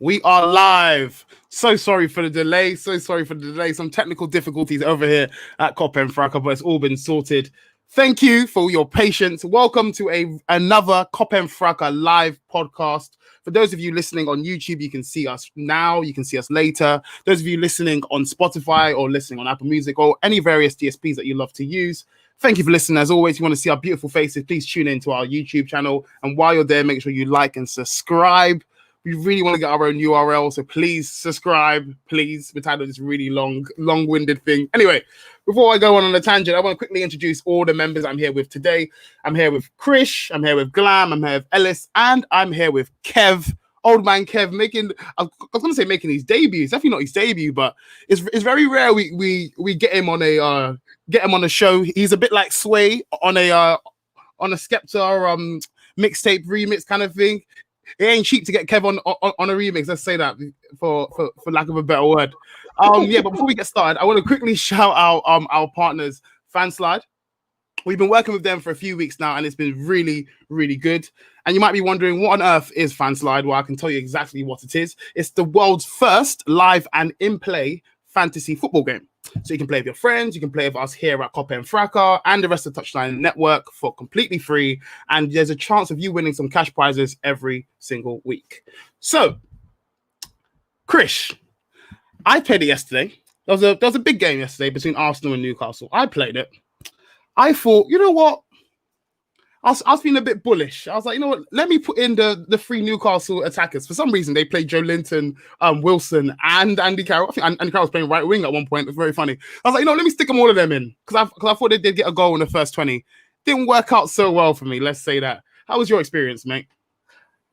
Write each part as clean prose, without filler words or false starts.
We are live. So sorry for the delay. Some technical difficulties over here at Cop and Fracas, but it's all been sorted. Thank you for your patience. Welcome to another Cop and Fracas live podcast. For those of you listening on YouTube, you can see us now. You can see us later. Those of you listening on Spotify or listening on Apple Music or any various DSPs that you love to use, thank you for listening. As always, if you want to see our beautiful faces, please tune in to our YouTube channel. And while you're there, make sure you like and subscribe. We really want to get our own URL, so please subscribe, please. We're tired of this really long-winded thing. Anyway, before I go on a tangent, I want to quickly introduce all the members I'm here with today. I'm here with Krish, I'm here with Glam, I'm here with Ellis, and I'm here with Kev. Old man Kev I was going to say making his debut. It's definitely not his debut, but it's very rare we get him on a show. He's a bit like Sway on a Skepta mixtape remix kind of thing. It ain't cheap to get Kev on a remix. Let's say that for lack of a better word. But before we get started, I want to quickly shout out our partners, Fanslide. We've been working with them for a few weeks now, and it's been really, really good. And you might be wondering, what on earth is Fanslide? Well, I can tell you exactly what it is. It's the world's first live and in-play fantasy football game. So you can play with your friends, you can play with us here at Cop and Fracas and the rest of the Touchline Network for completely free. And there's a chance of you winning some cash prizes every single week. So, Krish, I played it yesterday. There was a big game yesterday between Arsenal and Newcastle. I played it. I thought, you know what? I was feeling a bit bullish. I was like, you know what? Let me put in the three Newcastle attackers. For some reason, they played Joe Linton, Wilson, and Andy Carroll. I think Andy Carroll was playing right wing at one point. It was very funny. I was like, you know, let me stick them all of them in because I thought they did get a goal in the first 20. Didn't work out so well for me. Let's say that. How was your experience, mate?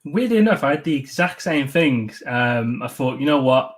Weirdly enough, I had the exact same things. I thought, you know what?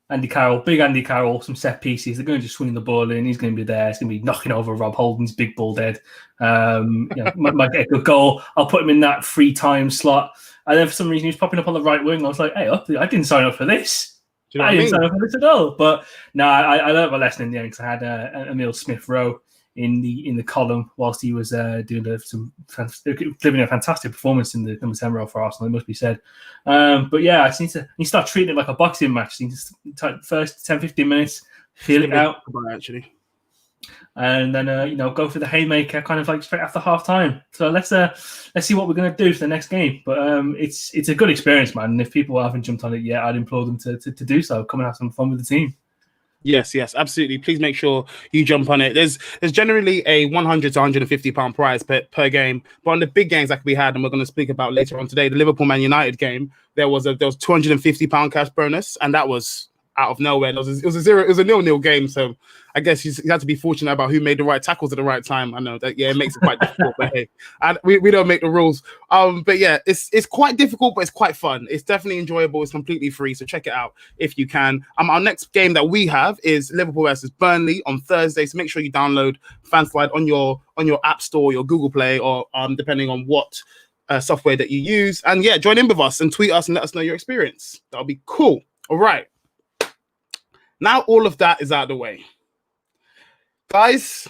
Big Andy Carroll, some set pieces. They're going to just swing the ball in. He's going to be there. He's going to be knocking over Rob Holding's big ball dead. Might get a good goal. I'll put him in that free time slot. And then for some reason, he was popping up on the right wing. I was like, hey, I didn't sign up for this. I didn't sign up for this at all. But no, I learned my lesson in the end because I had Emil Smith-Rowe in the column whilst he was living a fantastic performance in the number 10 role for Arsenal, it must be said. But yeah, I just need to start treating it like a boxing match. I need to first 10-15 minutes, feel it out, actually, and then go for the haymaker kind of like straight after half time. So let's see what we're going to do for the next game. But it's a good experience, man. And if people haven't jumped on it yet, I'd implore them to do so. Come and have some fun with the team. Yes, absolutely. Please make sure you jump on it. There's generally a £100 to £150 prize per game, but on the big games that we had, and we're going to speak about later on today, the Liverpool Man United game, there was £250 cash bonus, and that was out of nowhere. It was a 0-0 game, so I guess you had to be fortunate about who made the right tackles at the right time. I know that, it makes it quite difficult, but hey, we don't make the rules. But yeah, it's quite difficult, but it's quite fun. It's definitely enjoyable. It's completely free, so check it out if you can. Our next game that we have is Liverpool versus Burnley on Thursday, so make sure you download Fanslide on your App Store, your Google Play, or depending on what software that you use. And yeah, join in with us and tweet us and let us know your experience. That'll be cool. All right. Now all of that is out of the way. Guys,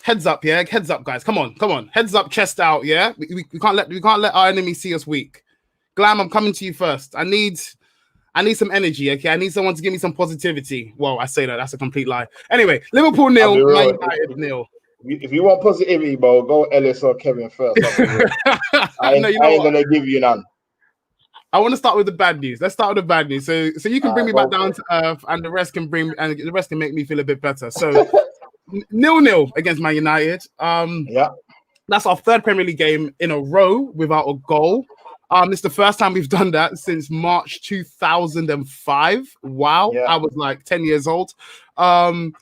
heads up, yeah? Heads up, guys. Come on. Heads up, chest out, yeah? We can't let our enemy see us weak. Glam, I'm coming to you first. I need some energy, okay? I need someone to give me some positivity. Well, I say that's a complete lie. Anyway, Liverpool 0, Man United 0. If you want positivity, bro, go Ellis or Kevin first. I ain't going to give you none. I want to start with the bad news. Let's start with the bad news. So you can bring me back down to earth, and the rest can make me feel a bit better. So 0-0 against Man United. That's our third Premier League game in a row without a goal. It's the first time we've done that since March 2005. Wow, I was like 10 years old. And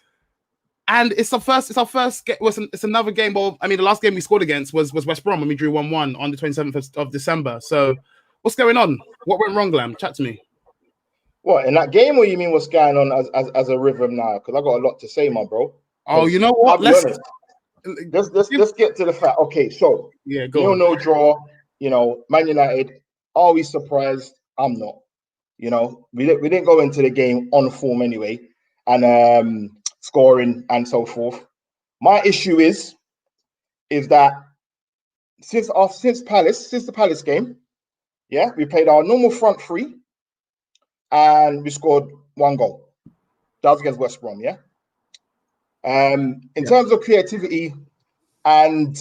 it's our first. It's another game. Well, I mean, the last game we scored against was West Brom when we drew 1-1 on the 27th of December. So. What's going on? What went wrong, Glam? Chat to me. What, in that game, or you mean what's going on as a rhythm now? Because I got a lot to say, my bro. Oh, you know what? Let's get to the fact. Okay, so no draw. Man United. Are we surprised? I'm not. We didn't go into the game on form anyway, and scoring and so forth. My issue is that since the Palace game. Yeah, we played our normal front three, and we scored 1 goal. That was against West Brom, yeah? In terms of creativity and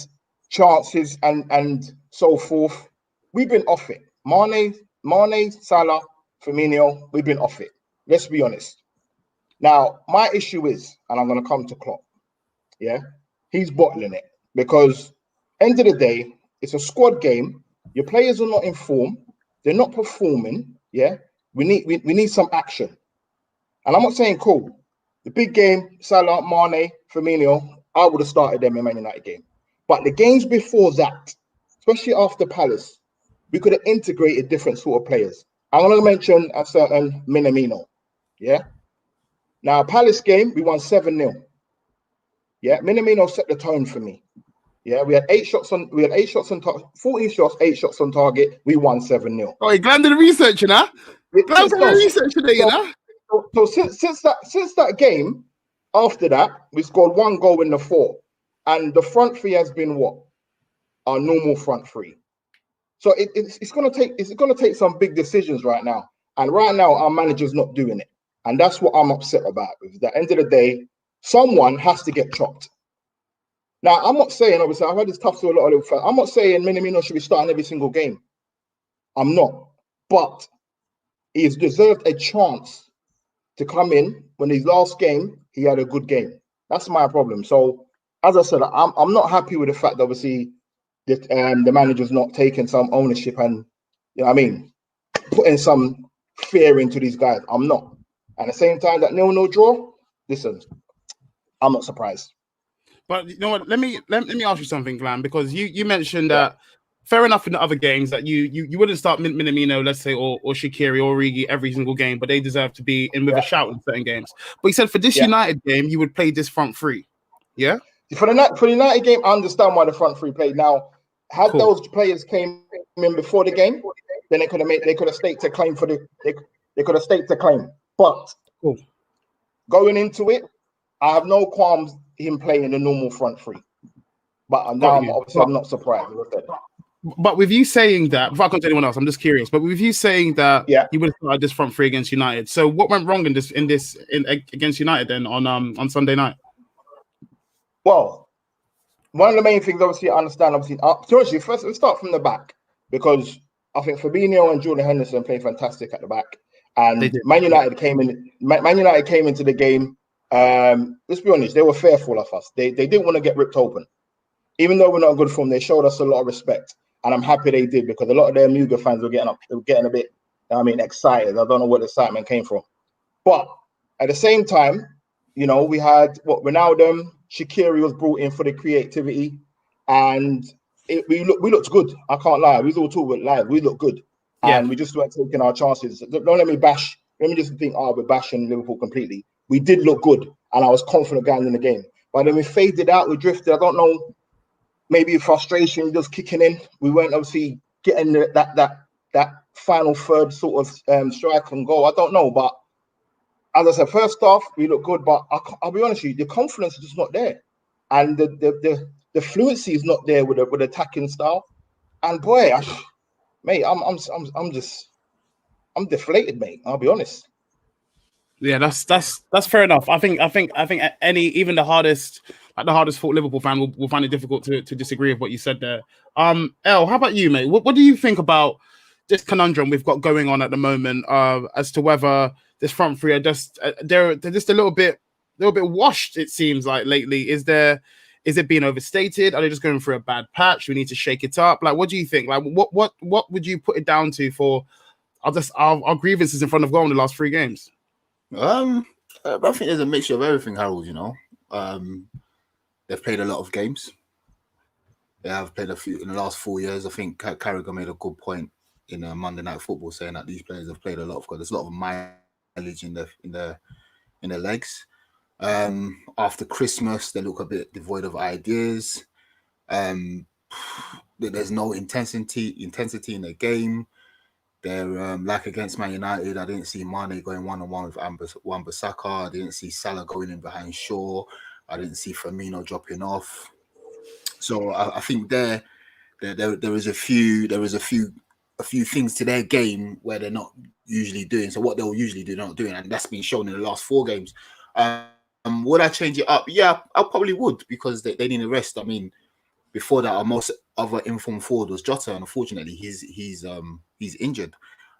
chances and so forth, we've been off it. Mane, Salah, Firmino, we've been off it. Let's be honest. Now, my issue is, and I'm going to come to Klopp, yeah? He's bottling it because end of the day, it's a squad game. Your players are not in form. They're not performing, yeah? We need some action. And I'm not saying cool. The big game, Salah, Mane, Firmino, I would have started them in Man United game. But the games before that, especially after Palace, we could have integrated different sort of players. I'm going to mention a certain Minamino, yeah? Now, Palace game, we won 7-0. Yeah, Minamino set the tone for me. Yeah, we had 8 shots on target, 14 shots, 8 shots on target. We won 7-0. Oh, Glenn did the research, you know? Glenn did the research today, you know? So since that game, after that, we scored 1 goal in the 4. And the front three has been what? Our normal front three. So it's gonna take some big decisions right now. And right now, our manager's not doing it. And that's what I'm upset about. At the end of the day, someone has to get chopped. Now, I'm not saying, obviously, I've had this tough to a lot of fans. I'm not saying Minamino should be starting every single game. I'm not. But he's deserved a chance to come in when his last game, he had a good game. That's my problem. So, as I said, I'm not happy with the fact that, obviously, that the manager's not taking some ownership and, you know what I mean, putting some fear into these guys. I'm not. At the same time, that 0-0 draw, listen, I'm not surprised. But you know what? Let me ask you something, Glenn, because you mentioned that fair enough in the other games that you wouldn't start Minamino, let's say, or Shaqiri or Origi every single game, but they deserve to be in with a shout in certain games. But he said for this United game, you would play this front three. Yeah. For the United game, I understand why the front three played. Now, had those players came in before the game, then they could have staked a claim they could have staked a claim. But going into it, I have no qualms him playing the normal front three. But now I'm not surprised. But with you saying that, before I come to anyone else, I'm just curious. But with you saying that, you would have started this front three against United. So what went wrong against United then on Sunday night? Well, one of the main things, obviously, I understand. Obviously, first let's start from the back because I think Fabinho and Jordan Henderson played fantastic at the back, and Man United came into the game. Let's be honest, they were fearful of us. They didn't want to get ripped open. Even though we're not in good form, they showed us a lot of respect. And I'm happy they did because a lot of their Muga fans were getting a bit, excited. I don't know where the excitement came from. But at the same time, we had Ronaldo, Shaqiri was brought in for the creativity. And we looked good. I can't lie. We was all talking live. We looked good. And we just weren't taking our chances. Don't let me bash. Let me just think, we're bashing Liverpool completely. We did look good. And I was confident going in the game. But then we faded out. We drifted. I don't know. Maybe frustration just kicking in. We weren't obviously getting that final third sort of strike and goal. I don't know, but as I said, first off, we look good. But I'll be honest with you, the confidence is just not there, and the fluency is not there with attacking style. And boy, mate, I'm deflated, mate. I'll be honest. Yeah, that's fair enough. I think even the hardest fought Liverpool fan will find it difficult to disagree with what you said there. El, how about you, mate? What do you think about this conundrum we've got going on at the moment as to whether this front three are just they're just a little bit washed, it seems like lately. Is it being overstated? Are they just going through a bad patch? We need to shake it up. Like, what do you think? Like, what would you put it down to for our grievances in front of goal in the last 3 games? I think there's a mixture of everything, Harold. They've played a lot of games. They have played a few in the last 4 years. I think Carragher made a good point in Monday Night Football, saying that these players have played a lot of. There's a lot of mileage in the legs. After Christmas, they look a bit devoid of ideas. There's no intensity in the game. They're like against Man United, I didn't see Mane going one-on-one with Wan-Bissaka. I didn't see Salah going in behind Shaw. I didn't see Firmino dropping off. So I think there is a few a few things to their game where they're not usually doing. So what they'll usually do, they're not doing, and that's been shown in the last 4 games. Would I change it up? Yeah, I probably would, because they need a rest. I mean, before that, our most other informed forward was Jota, and unfortunately, he's injured.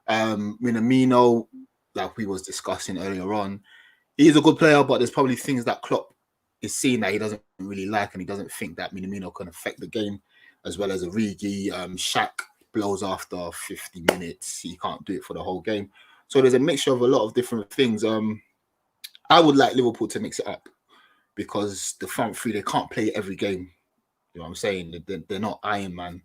Minamino, like we was discussing earlier on, he's a good player, but there's probably things that Klopp is seeing that he doesn't really like, and he doesn't think that Minamino can affect the game, as well as Origi. Shaq blows after 50 minutes. He can't do it for the whole game. So there's a mixture of a lot of different things. I would like Liverpool to mix it up, because the front three, they can't play every game. You know what I'm saying? They're not Iron Man.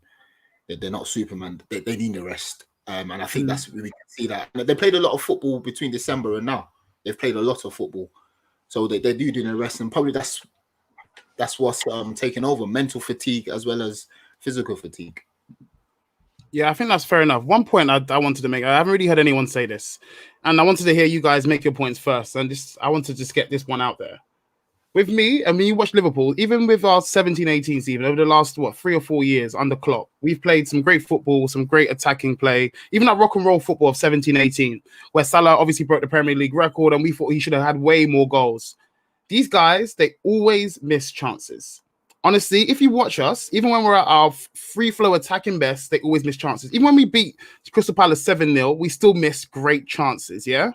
They're not Superman. They need a rest. And I think that's we can see that. They played a lot of football between December and now. They've played a lot of football. So they do need a rest. And probably that's what's taking over, mental fatigue as well as physical fatigue. Yeah, I think that's fair enough. One point I wanted to make, I haven't really heard anyone say this, and I wanted to hear you guys make your points first. And I want to just get this one out there. With me, I mean, you watch Liverpool, even with our 17-18 season, over the last, 3 or 4 years under Klopp, we've played some great football, some great attacking play, even that rock and roll football of 17-18, where Salah obviously broke the Premier League record, and we thought he should have had way more goals. These guys, they always miss chances. Honestly, if you watch us, even when we're at our free flow attacking best, they always miss chances. Even when we beat Crystal Palace 7-0, we still miss great chances, yeah?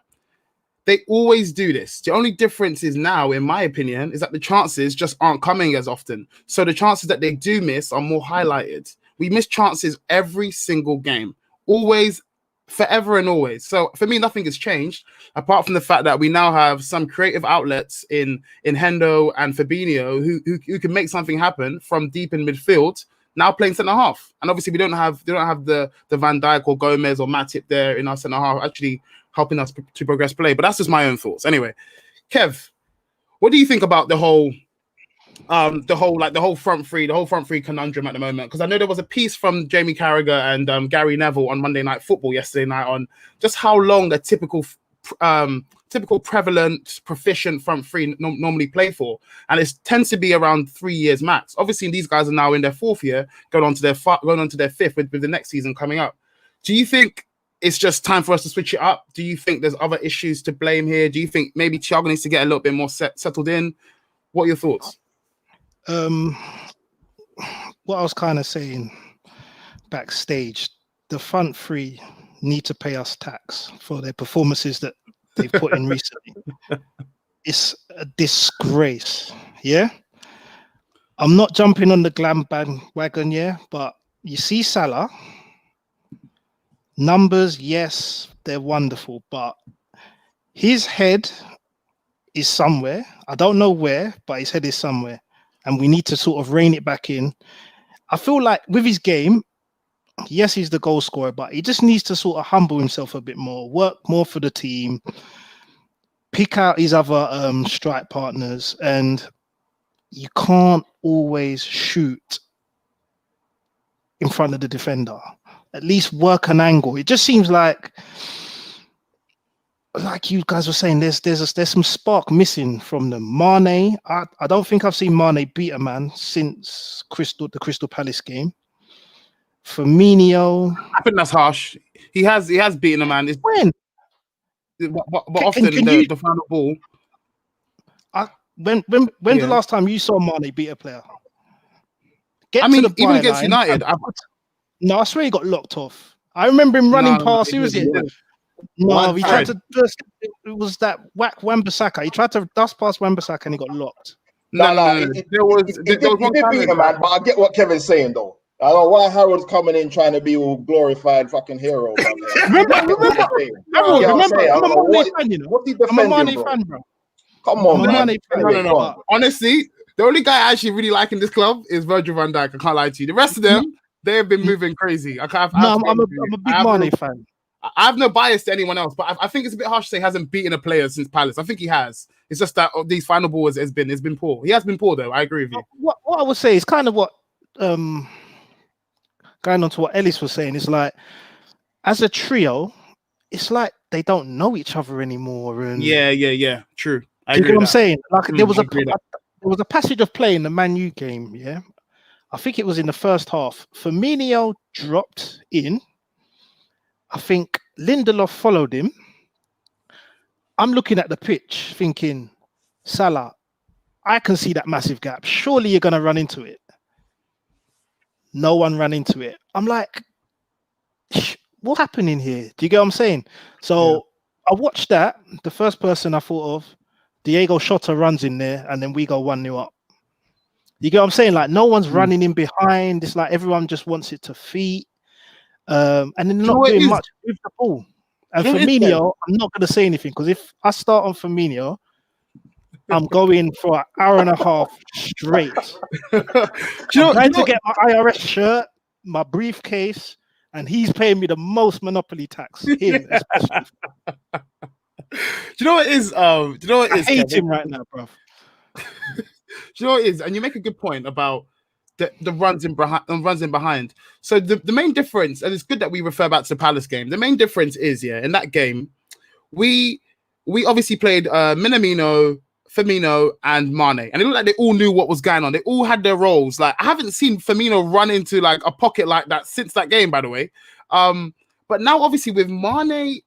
They always do this. The only difference is now, in my opinion, is that the chances just aren't coming as often. So the chances that they do miss are more highlighted. We miss chances every single game, always, forever and always. So for me, nothing has changed, apart from the fact that we now have some creative outlets in Hendo and Fabinho who can make something happen from deep in midfield, now playing centre half. And obviously we don't have the Van Dijk or Gomez or Matip there in our centre half actually helping us to progress play. But that's just my own thoughts. Anyway, Kev, what do you think about the whole front three conundrum at the moment? Because I know there was a piece from Jamie Carragher and Gary Neville on Monday Night Football yesterday night on just how long a typical prevalent, proficient front three normally play for, and it tends to be around 3 years max. Obviously, these guys are now in their 4th year, going on to their 5th with the next season coming up. Do you think it's just time for us to switch it up? Do you think there's other issues to blame here? Do you think maybe Thiago needs to get a little bit more settled in? What are your thoughts? What I was kind of saying backstage, the front three need to pay us tax for their performances that they've put in recently. It's a disgrace. Yeah, I'm not jumping on the glam bandwagon, yeah, but you see Salah, numbers, yes, they're wonderful, but his head is somewhere. I don't know where, but his head is somewhere. And we need to sort of rein it back in. I feel like with his game, yes, he's the goal scorer, but he just needs to sort of humble himself a bit more, work more for the team, pick out his other strike partners, and you can't always shoot in front of the defender. At least work an angle. It just seems like you guys were saying, there's some spark missing from them. Mane, I don't think I've seen Mane beat a man since the Crystal Palace game. Firmino, I think that's harsh. He has beaten a man. When? But often the final ball. When the last time you saw Mane beat a player? Even against United. No, I swear he got locked off. I remember him running past. Who was it? No, he tried to. It was that whack Wan-Bissaka. He tried to dust past Wan-Bissaka and he got locked. No. There was one time, man. But I get what Kevin's saying though. I don't know why Harold's coming in trying to be all glorified fucking hero. Remember, I'm a Mane fan, you know. What's he defending, I'm a Mane fan, bro. Come on, man. No. Honestly, the only guy I actually really like in this club is Virgil van Dijk. I can't lie to you. The rest of them, they have been moving crazy. I'm a big Mane fan. I have no bias to anyone else, but I think it's a bit harsh to say he hasn't beaten a player since Palace. I think he has. It's just that these final balls has been poor. He has been poor though. I agree with you. What I would say is kind of what going on to what Ellis was saying is like, as a trio, it's like they don't know each other anymore. And yeah. True. I agree. You know what I'm saying? Like there was a passage of play in the Man U game. Yeah, I think it was in the first half. Firmino dropped in. I think Lindelof followed him. I'm looking at the pitch thinking, Salah, I can see that massive gap. Surely you're going to run into it. No one ran into it. I'm like, what's happening here? Do you get what I'm saying? So I watched that. The first person I thought of, Diego Shota runs in there, and then we go 1-0 up. You get what I'm saying? Like, no one's running in behind. It's like everyone just wants it to feet. And then they're not doing much with the ball. And Firmino, I'm not going to say anything, because if I start on Firmino, I'm going for an hour and a half straight. I'm trying to get my IRS shirt, my briefcase, and he's paying me the most monopoly tax. Him, especially. Do you know what it is? I hate him right now, bro. Do you know what it is? And you make a good point about the runs in behind. So the main difference, and it's good that we refer back to the Palace game. The main difference is, in that game, we obviously played Minamino, Firmino, and Mane, and it looked like they all knew what was going on. They all had their roles. Like, I haven't seen Firmino run into like a pocket like that since that game, by the way. But now, obviously, with Mane,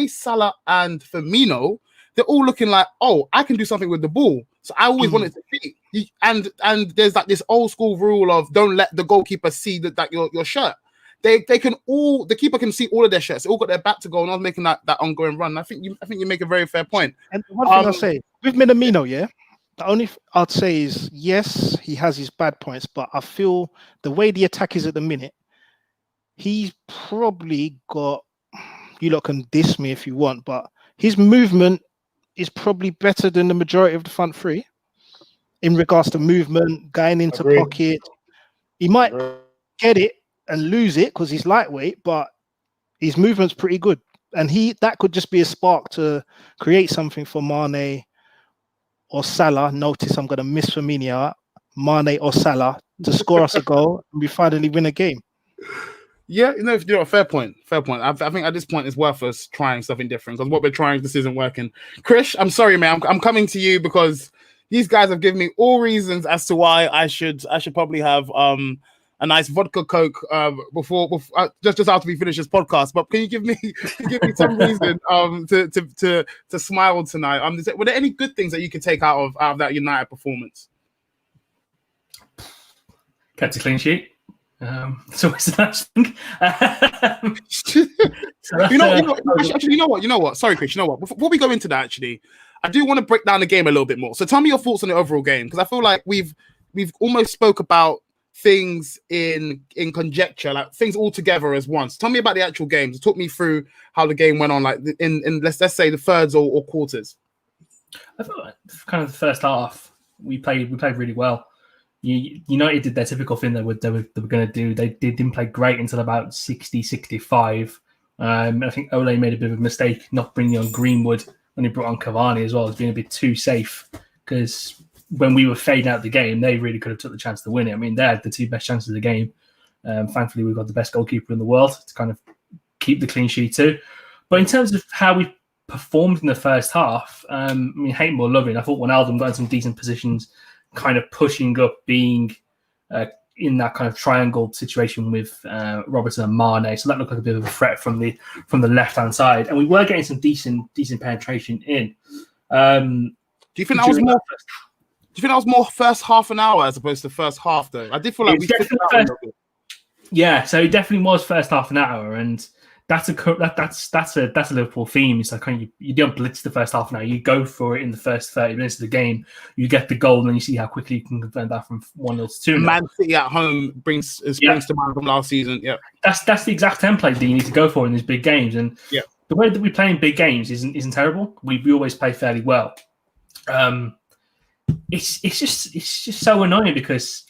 Salah, and Firmino, they're all looking like, oh, I can do something with the ball. So I always wanted to be. And there's like this old school rule of don't let the goalkeeper see that your shirt. They can all, the keeper can see all of their shirts. They all got their back to go, and I was making that ongoing run. I think you make a very fair point. And one thing I'll say with Minamino, the only I'd say is, yes, he has his bad points, but I feel the way the attack is at the minute, he's probably got, you lot can diss me if you want, but his movement is probably better than the majority of the front three in regards to movement, going into pocket. He might get it and lose it because he's lightweight, but his movement's pretty good. And that could just be a spark to create something for Mane or Salah. Notice I'm going to miss Firmino, Mane or Salah, to score us a goal and we finally win a game. Yeah, fair point. I think at this point it's worth us trying something different, because what we're trying, this isn't working. Chris, I'm sorry, man. I'm coming to you because these guys have given me all reasons as to why I should probably have a nice vodka Coke before just after we finish this podcast. But can you give me some reason to smile tonight? Were there any good things that you could take out of that United performance? Kept a clean sheet. So it's a nice thing. You know what? Sorry, Chris. You know what? Before we go into that, actually, I do want to break down the game a little bit more. So tell me your thoughts on the overall game, because I feel like we've almost spoke about things in conjecture, like things all together as once. Tell me about the actual games. Talk me through how the game went on, like in let's say the thirds or quarters. I feel like kind of the first half we played really well. United did their typical thing they were going to do. They didn't play great until about 60, 65. I think Ole made a bit of a mistake not bringing on Greenwood when he brought on Cavani as well. It's been a bit too safe, because when we were fading out the game, they really could have took the chance to win it. I mean, they had the two best chances of the game. Thankfully, we've got the best goalkeeper in the world to kind of keep the clean sheet too. But in terms of how we performed in the first half, I mean, hate more loving. I thought Wijnaldum got in some decent positions, kind of pushing up, being in that kind of triangle situation with Robertson and Mane. So that looked like a bit of a threat from the left-hand side. And we were getting some decent penetration in. Do you think that was more? Do you think that was more first half an hour as opposed to first half, though? I did feel like so it definitely was first half an hour, and that's a Liverpool theme. It's like you don't blitz the first half an hour. You go for it in the first 30 minutes of the game. You get the goal, and then you see how quickly you can convert that from 1-0 to 2-0. Man City at home springs to mind from last season. Yeah, that's the exact template that you need to go for in these big games. And the way that we play in big games isn't terrible. We always play fairly well. It's just so annoying, because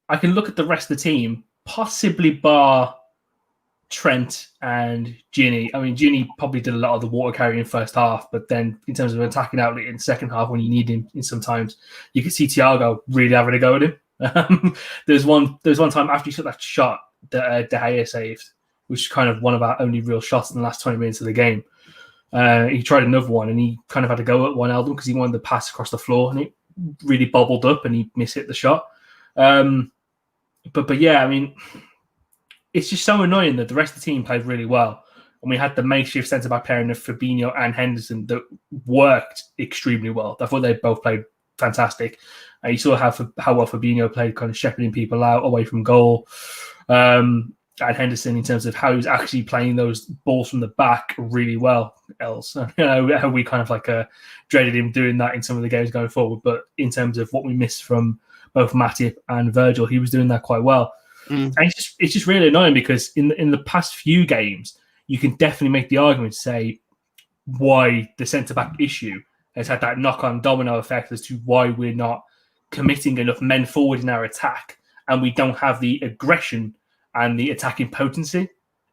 I can look at the rest of the team, possibly bar Trent and Gini. I mean, Gini probably did a lot of the water carrying in first half, but then in terms of attacking outlet in the second half, when you need him in sometimes, you can see Thiago really having a go at him. There's one time after he took that shot that De Gea saved, which is kind of one of our only real shots in the last 20 minutes of the game. He tried another one, and he kind of had to go at Wijnaldum because he wanted to pass across the floor, and it really bobbled up, and he mishit the shot. But yeah, I mean, it's just so annoying that the rest of the team played really well. And we had the makeshift centre-back pairing of Fabinho and Henderson that worked extremely well. I thought they both played fantastic. You saw how well Fabinho played, kind of shepherding people out away from goal. And Henderson, in terms of how he was actually playing those balls from the back really well. Else, how we kind of dreaded him doing that in some of the games going forward. But in terms of what we missed from both Matip and Virgil, he was doing that quite well. And it's just really annoying because in the past few games, you can definitely make the argument to say why the centre-back issue has had that knock-on domino effect as to why we're not committing enough men forward in our attack, and we don't have the aggression and the attacking potency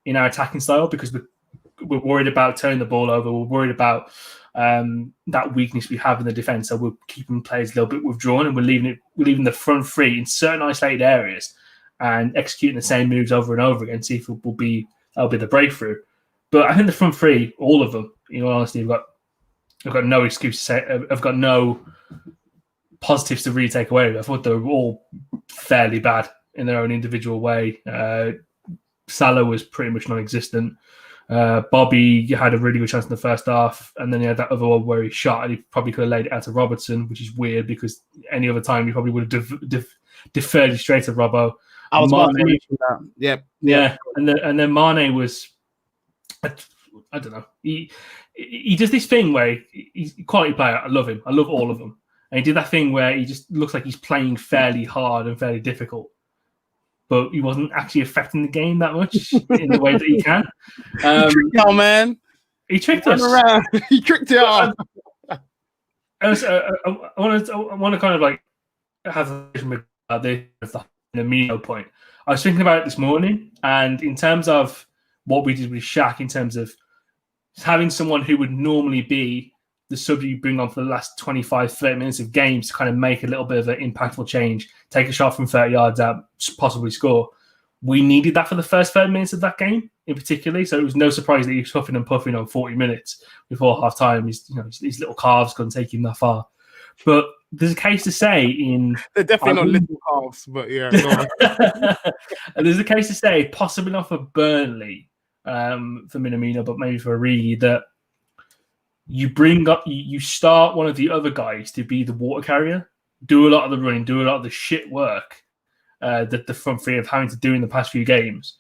in our attacking style because we're worried about turning the ball over. We're worried about that weakness we have in the defence, so we're keeping players a little bit withdrawn, and we're leaving the front three in certain isolated areas and executing the same moves over and over again. See if that'll be the breakthrough. But I think the front three, all of them, in all honesty, I've got no excuse to say. I've got no positives to really take away. I thought they were all fairly bad in their own individual way. Salah was pretty much non-existent. Bobby had a really good chance in the first half, and then he had that other one where he shot, and he probably could have laid it out to Robertson, which is weird because any other time he probably would have deferred it straight to Robbo. I was about to mention that. Yeah. And then Mane was, I don't know. He does this thing where he's a quality player. I love him. I love all of them. And he did that thing where he just looks like he's playing fairly hard and fairly difficult, but he wasn't actually affecting the game that much in the way that he can. He tricked y'all, man. He tricked us. He tricked y'all. I want to kind of have a vision about this Firmino point. I was thinking about it this morning, and in terms of what we did with Shaq, in terms of having someone who would normally be the sub you bring on for the last 25, 30 minutes of games to kind of make a little bit of an impactful change, take a shot from 30 yards out, possibly score. We needed that for the first 30 minutes of that game in particular. So it was no surprise that he was huffing and puffing on 40 minutes before half time. His little calves couldn't take him that far. But there's a case to say they're definitely not little calves, but yeah. There's a case to say, possibly not for Burnley, for Minamino, but maybe for Origi, that you start one of the other guys to be the water carrier, do a lot of the running, do a lot of the shit work that the front three have having to do in the past few games.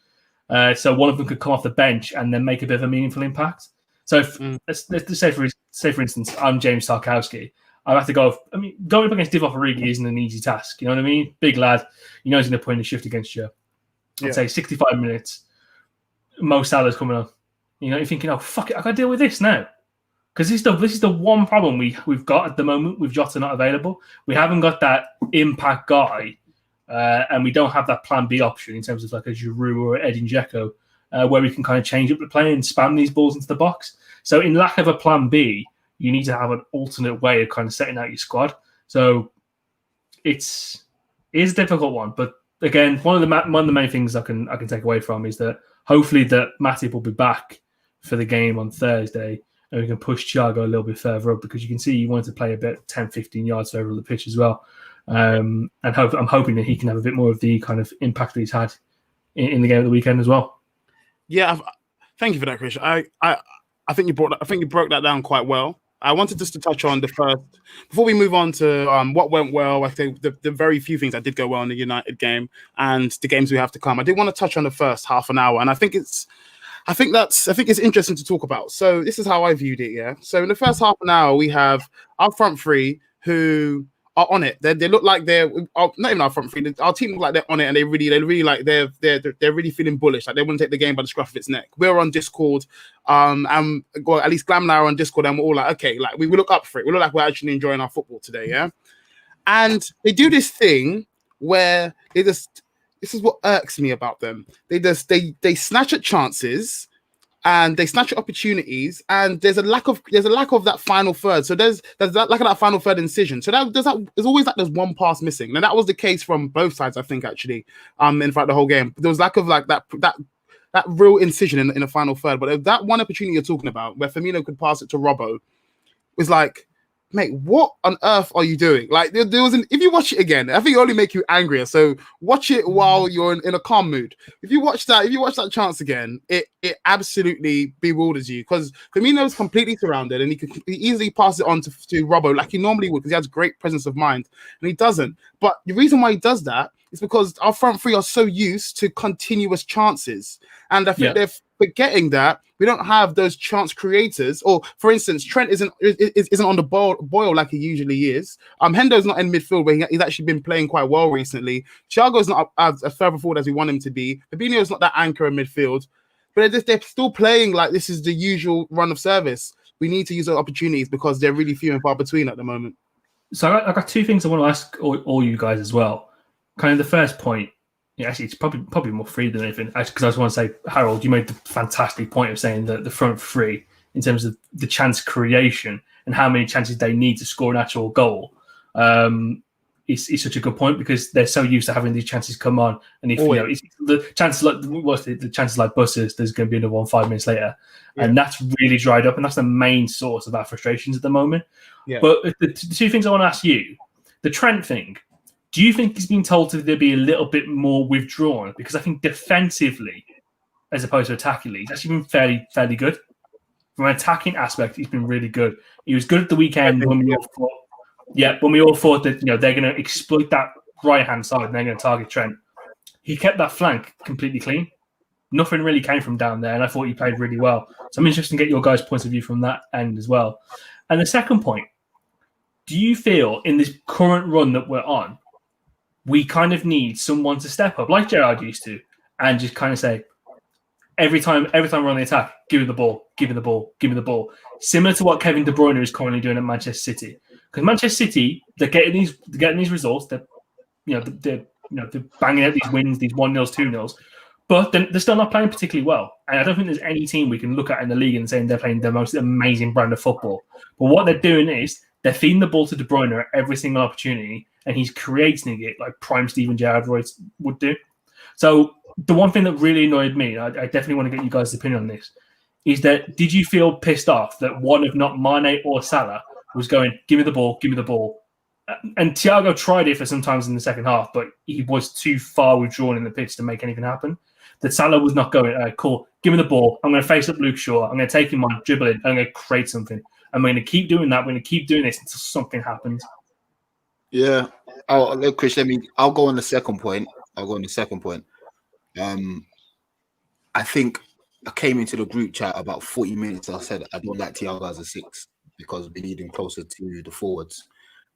So one of them could come off the bench and then make a bit of a meaningful impact. So let's say for instance, I'm James Tarkowski. I have to go. Going up against Divock Origi isn't an easy task. You know what I mean? Big lad. You know he's going to put in a shift against you. I'd say 65 minutes. Mo Salah's coming on. You're thinking, oh, fuck it, I got to deal with this now. Because this is the one problem we've got at the moment with Jota not available. We haven't got that impact guy, and we don't have that plan B option in terms of like a Giroud or Edin Dzeko, where we can kind of change up the play and spam these balls into the box. So in lack of a plan B, you need to have an alternate way of kind of setting out your squad. So it is a difficult one. But again, one of the main things I can take away from is that hopefully that Matip will be back for the game on Thursday, and we can push Thiago a little bit further up, because you can see he wanted to play a bit 10, 15 yards further up the pitch as well. And I'm hoping that he can have a bit more of the kind of impact that he's had in the game of the weekend as well. Yeah, thank you for that, Chris. I think you broke that down quite well. I wanted just to touch on the first, before we move on to what went well. I think the very few things that did go well in the United game and the games we have to come. I did want to touch on the first half an hour, and I think it's interesting to talk about. So this is how I viewed it. Yeah. So in the first half an hour, we have our front three who are on it. They look like they're not even our front three. Our team look like they're on it, and they really like they're really feeling bullish. Like they want to take the game by the scruff of its neck. We're on Discord, and well, at least Glam and I are on Discord, and we're all like, okay, like we look up for it. We look like we're actually enjoying our football today, yeah. And they do this thing where this is what irks me about them. They snatch at chances, and they snatch at opportunities, and there's a lack of that final third. So there's that lack of that final third incision. So there's always there's one pass missing. And that was the case from both sides, I think, actually. In fact, the whole game. There was lack of that real incision in the final third. But that one opportunity you're talking about, where Firmino could pass it to Robbo, was like, mate, what on earth are you doing? Like there was if you watch it again, I think it only make you angrier. So watch it while you're in a calm mood. If you watch that chance again, it absolutely bewilders you because Firmino's completely surrounded and he could easily pass it on to Robbo like he normally would because he has great presence of mind and he doesn't. But the reason why he does that is because our front three are so used to continuous chances, and I think they're forgetting that we don't have those chance creators. Or, for instance, Trent isn't on the boil like he usually is. Hendo's not in midfield, but he's actually been playing quite well recently. Thiago's not as further forward as we want him to be. Fabinho's not that anchor in midfield, but they're still playing like this is the usual run of service. We need to use those opportunities because they're really few and far between at the moment. So I got two things I want to ask all you guys as well. Kind of the first point, actually, it's probably more free than anything. Actually, because I just want to say, Harold, you made the fantastic point of saying that the front three, in terms of the chance creation and how many chances they need to score an actual goal, is such a good point because they're so used to having these chances come on. And if the chances like buses, there's going to be another one 5 minutes later, and that's really dried up, and that's the main source of our frustrations at the moment. Yeah. But the two things I want to ask you, the Trent thing. Do you think he's been told to be a little bit more withdrawn? Because I think defensively, as opposed to attackingly, he's actually been fairly good. From an attacking aspect, he's been really good. He was good at the weekend when we all thought that they're going to exploit that right hand side and they're going to target Trent. He kept that flank completely clean. Nothing really came from down there, and I thought he played really well. So I'm interested to get your guys' points of view from that end as well. And the second point, do you feel in this current run that we're on, we kind of need someone to step up, like Gerrard used to, and just kind of say, every time we're on the attack, give me the ball, give me the ball, give me the ball. Similar to what Kevin De Bruyne is currently doing at Manchester City. Because Manchester City, they're getting these results. They're banging out these wins, these 1-0s, 2-0s, but they're still not playing particularly well. And I don't think there's any team we can look at in the league and saying they're playing the most amazing brand of football. But what they're doing is they're feeding the ball to De Bruyne at every single opportunity, and he's creating it like prime Steven Gerrard would do. So the one thing that really annoyed me, I definitely want to get you guys' opinion on this, is that did you feel pissed off that one, if not Mane or Salah, was going, give me the ball, give me the ball. And Thiago tried it for sometimes in the second half, but he was too far withdrawn in the pitch to make anything happen. That Salah was not going, cool, give me the ball. I'm going to face up Luke Shaw. I'm going to take him on, dribble in, I'm going to create something. I'm going to keep doing that. We're going to keep doing this until something happens. Yeah. Chris, I'll go on the second point. I think I came into the group chat about 40 minutes. I said, I don't like Thiago as a 6 because we need him closer to the forwards.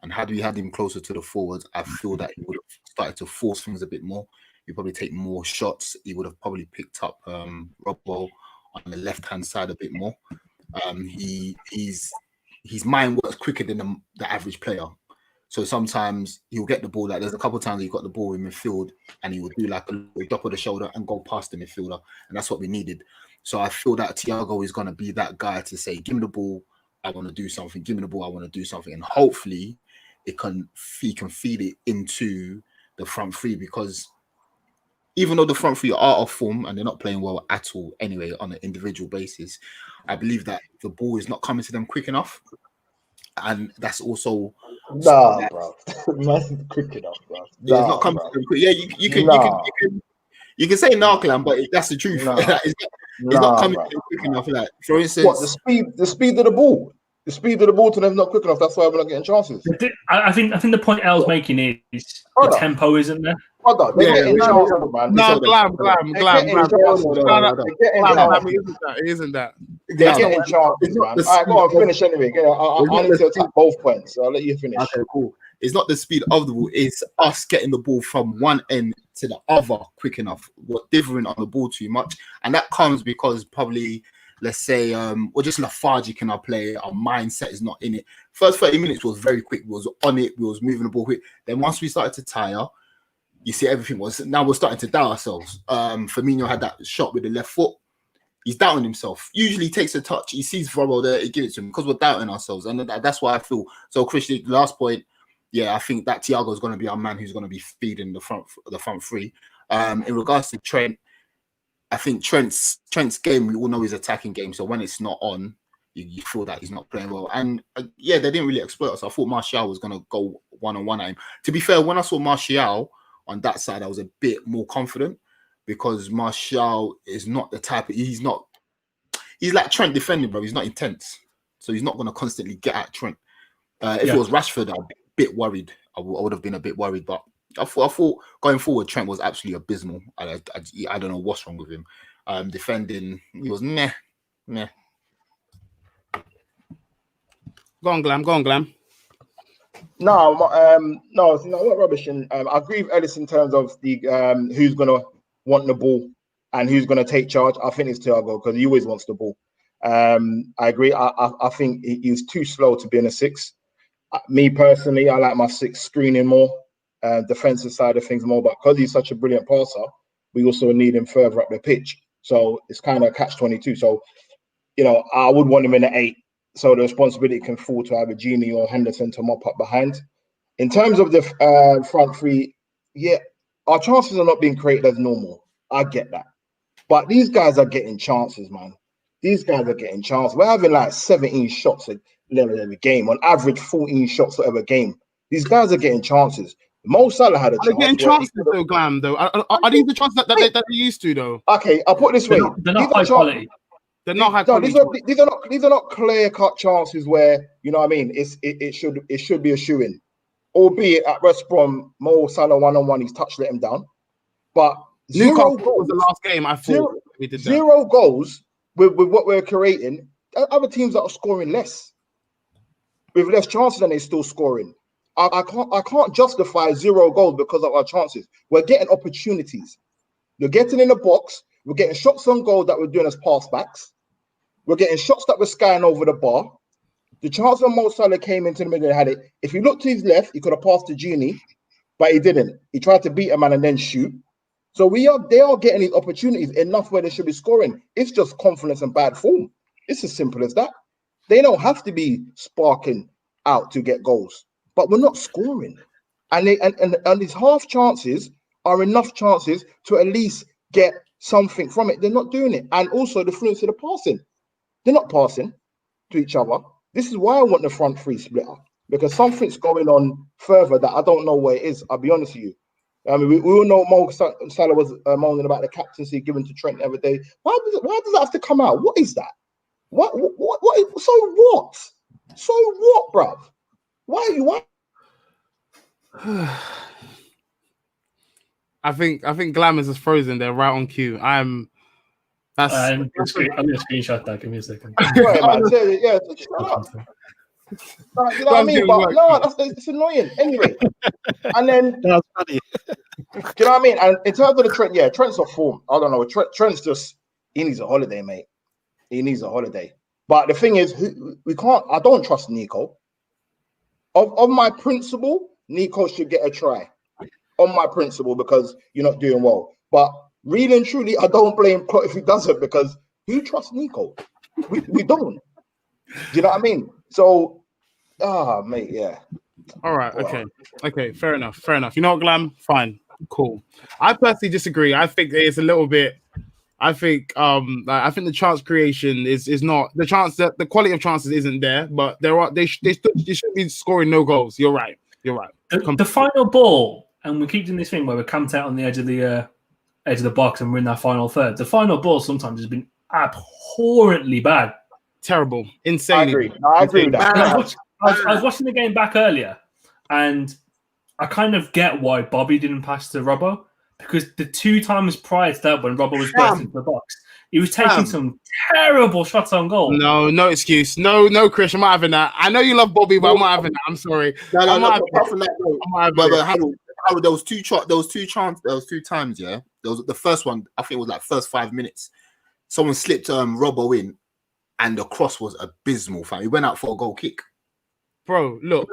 And had we had him closer to the forwards, I feel that he would have started to force things a bit more. He'd probably take more shots. He would have probably picked up Robbo on the left-hand side a bit more. His mind works quicker than the average player. So sometimes he'll get the ball. Like there's a couple of times he got the ball in midfield and he would do like a little top of the shoulder and go past the midfielder. And that's what we needed. So I feel that Thiago is going to be that guy to say, give me the ball, I want to do something. Give me the ball, I want to do something. And hopefully he can feed it into the front three, because even though the front three are off form and they're not playing well at all anyway on an individual basis, I believe that the ball is not coming to them quick enough. And that's also bro. Man, quick enough, bro. It's not coming to them quick. Yeah, you can say Narclan, but that's the truth. It's not coming to them quick enough. Like, for instance, what the speed of the ball. The speed of the ball to them is not quick enough. That's why we're not getting chances. I think the point Al's making is the tempo isn't there. They're getting chances, man. No, Glam. It isn't that. They're getting chances, man. All right, go on, finish anyway. I need to attack both points, so I'll let you finish. Okay, cool. It's not the speed of the ball, it's us getting the ball from one end to the other quick enough. We're differing on the ball too much. And that comes because probably, let's say, we're just lethargic in our play. Our mindset is not in it. First 30 minutes was very quick. We was on it. We was moving the ball quick. Then once we started to tire, you see everything was, now we're starting to doubt ourselves. Firmino had that shot with the left foot. He's doubting himself. Usually he takes a touch. He sees Robbo there. He gives it to him because we're doubting ourselves. And that's why I feel. So, Chris, the last point, yeah, I think that Thiago is going to be our man who's going to be feeding the front three. In regards to Trent, I think Trent's game, we all know his attacking game. So when it's not on, you feel that he's not playing well. And yeah, they didn't really exploit us. I thought Martial was going to go one-on-one at him. To be fair, when I saw Martial on that side, I was a bit more confident because Martial is not the type of, he's like Trent defending, bro. He's not intense. So he's not going to constantly get at Trent. If it was Rashford, I'd be a bit worried. I would have been a bit worried, but I thought going forward, Trent was absolutely abysmal. I don't know what's wrong with him. Defending, he was meh. Go on, Glam. No, I'm not rubbish. And I agree with Ellis in terms of the who's gonna want the ball and who's gonna take charge. I think it's Thiago because he always wants the ball. I agree. I think he's too slow to be in a 6. Me personally, I like my 6 screening more, defensive side of things more. But because he's such a brilliant passer, we also need him further up the pitch. So it's kind of catch-22. So I would want him in the 8. So the responsibility can fall to either Gini or Henderson to mop up behind. In terms of the front three, yeah, our chances are not being created as normal. I get that. But these guys are getting chances, man. These guys are getting chances. We're having like 17 shots every game. On average, 14 shots every game. These guys are getting chances. Mo Salah had a chance. They're getting chances though, Glam, though. Are these the chances that they're used to, though? Okay, I'll put it this way. They're not high quality. They're not high quality. These are not clear-cut chances where, you know what I mean, it should be a shoo-in. Albeit at West Brom, Mo Salah one-on-one, he's touched, let him down. But Newcastle was the last game I thought we did that. 0 goals with what we're creating. Other teams that are scoring less. With less chances and they're still scoring. I can't justify 0 goals because of our chances. We're getting opportunities. We're getting in the box. We're getting shots on goal that we're doing as pass backs. We're getting shots that we're skying over the bar. The chance when Mo Salah came into the middle and had it. If he looked to his left, he could have passed to Gini, but he didn't. He tried to beat a man and then shoot. So they are getting these opportunities enough where they should be scoring. It's just confidence and bad form. It's as simple as that. They don't have to be sparking out to get goals, but we're not scoring. And these half chances are enough chances to at least get something from it. They're not doing it. And also the fluency of the passing. They're not passing to each other. This is why I want the front three split up, because something's going on further that I don't know where it is. I'll be honest with you. I mean, we all know Mo Salah was moaning about the captaincy given to Trent the other day. Why does that have to come out? What is that? What? So what? So what, bruv? Why? I think Glamour's is frozen. They're right on cue. I'm gonna screenshot that. Give me a second. Yeah, you know what I mean? But no, it's annoying. Anyway, and then that's funny. Do you know what I mean? And in terms of the Trent, Trent's off form. I don't know. Trent's just, he needs a holiday, mate. He needs a holiday. But the thing is, we can't. I don't trust Nico. Of my principle, Nico should get a try. On my principle, because you're not doing well. But really and truly, I don't blame Klopp if he doesn't, because who trusts Nico? We don't. Do you know what I mean? So, mate, yeah. All right. Okay. Fair enough. You know what, Glam? Fine. Cool. I personally disagree. I think it's a little bit. I think the chance creation is not the chance that the quality of chances isn't there, but they should be scoring no goals. You're right. The final ball, and we keep doing this thing where we're camped out on the edge of the box and we're in that final third. The final ball sometimes has been abhorrently bad, terrible, insane. I agree with that. I was watching the game back earlier, and I kind of get why Bobby didn't pass to Robbo, because the 2 times prior to that, when Robbo was bursting into the box, he was taking some terrible shots on goal. No excuse. No, Chris, I'm not having that. I know you love Bobby, but I'm not having that. I'm sorry. But Harold, there was two times. Yeah, there was the first one. I think it was like first 5 minutes. Someone slipped Robbo in, and the cross was abysmal. Fam, he went out for a goal kick. Bro, look.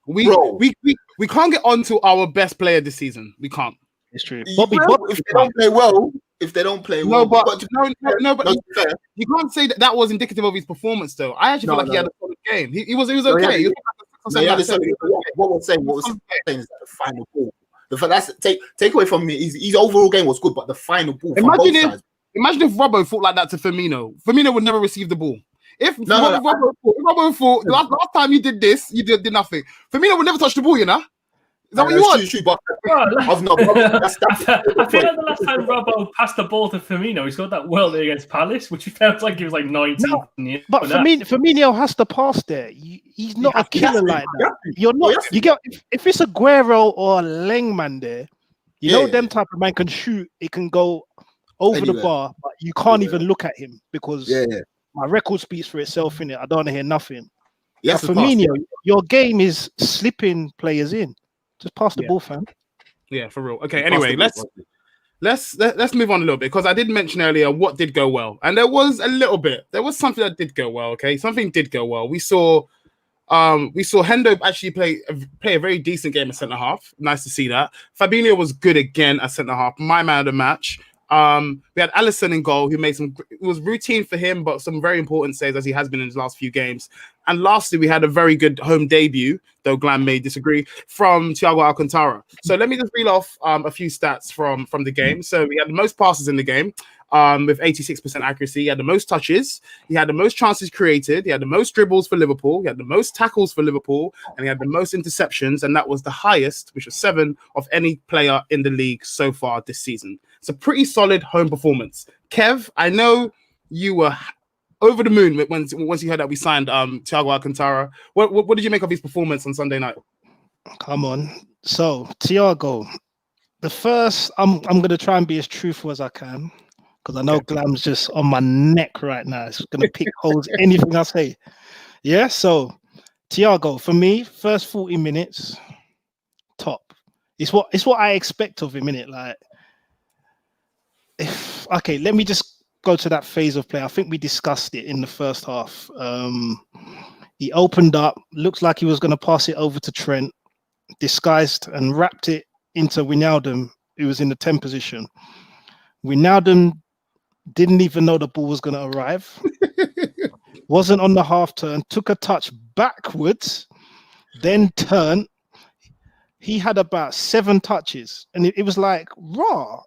We can't get on to our best player this season. We can't. It's true. Bobby, if they don't play well, but you can't say that was indicative of his performance, though. I actually feel like he had a solid game. He was okay. What we're saying is that the final ball. Take away from me. His overall game was good, but the final ball. Imagine if Robbo fought like that to Firmino. Firmino would never receive the ball. If Robbo thought last time you did this, you did nothing. Firmino would never touch the ball, you know. Is that what you want? True, but I've not. I feel like the last time Robbo passed the ball to Firmino, he scored that world against Palace, which felt like he was like 19. No, but Firmino has to pass there. He's not a killer like that. You're not. You get if it's Aguero or a Lengman there, you know them type of man can shoot. It can go over the bar, but you can't even look at him because my record speaks for itself. In it, I don't want to hear nothing. Yes, Firmino, your game is slipping players in. Just pass the ball, fam. Yeah, for real. Okay, anyway, let's move on a little bit because I did mention earlier what did go well, and there was a little bit. There was something that did go well. Okay, something did go well. We saw Hendo actually play a very decent game at centre half. Nice to see that. Fabinho was good again at centre half. My man of the match. We had Alisson in goal, who made it was routine for him, but some very important saves as he has been in his last few games. And lastly, we had a very good home debut, though Glam may disagree, from Thiago Alcantara. So let me just reel off a few stats from the game. So we had the most passes in the game with 86% accuracy. He had the most touches. He had the most chances created. He had the most dribbles for Liverpool. He had the most tackles for Liverpool. And he had the most interceptions. And that was the highest, which was 7 of any player in the league so far this season. It's a pretty solid home performance. Kev, I know you were over the moon once you heard that we signed Thiago Alcantara. What did you make of his performance on Sunday night? Come on. So, Thiago, the first, I'm going to try and be as truthful as I can because I know Glam's just on my neck right now. It's going to pick holes anything I say. Yeah, so Thiago, for me, first 40 minutes, top. It's what I expect of him, innit? Like, okay, let me just go to that phase of play. I think we discussed it in the first half. He opened up, looks like he was going to pass it over to Trent, disguised and wrapped it into Wijnaldum, who was in the 10 position. Wijnaldum didn't even know the ball was going to arrive. Wasn't on the half turn, took a touch backwards, then turned. He had about 7 touches, and it was like, raw.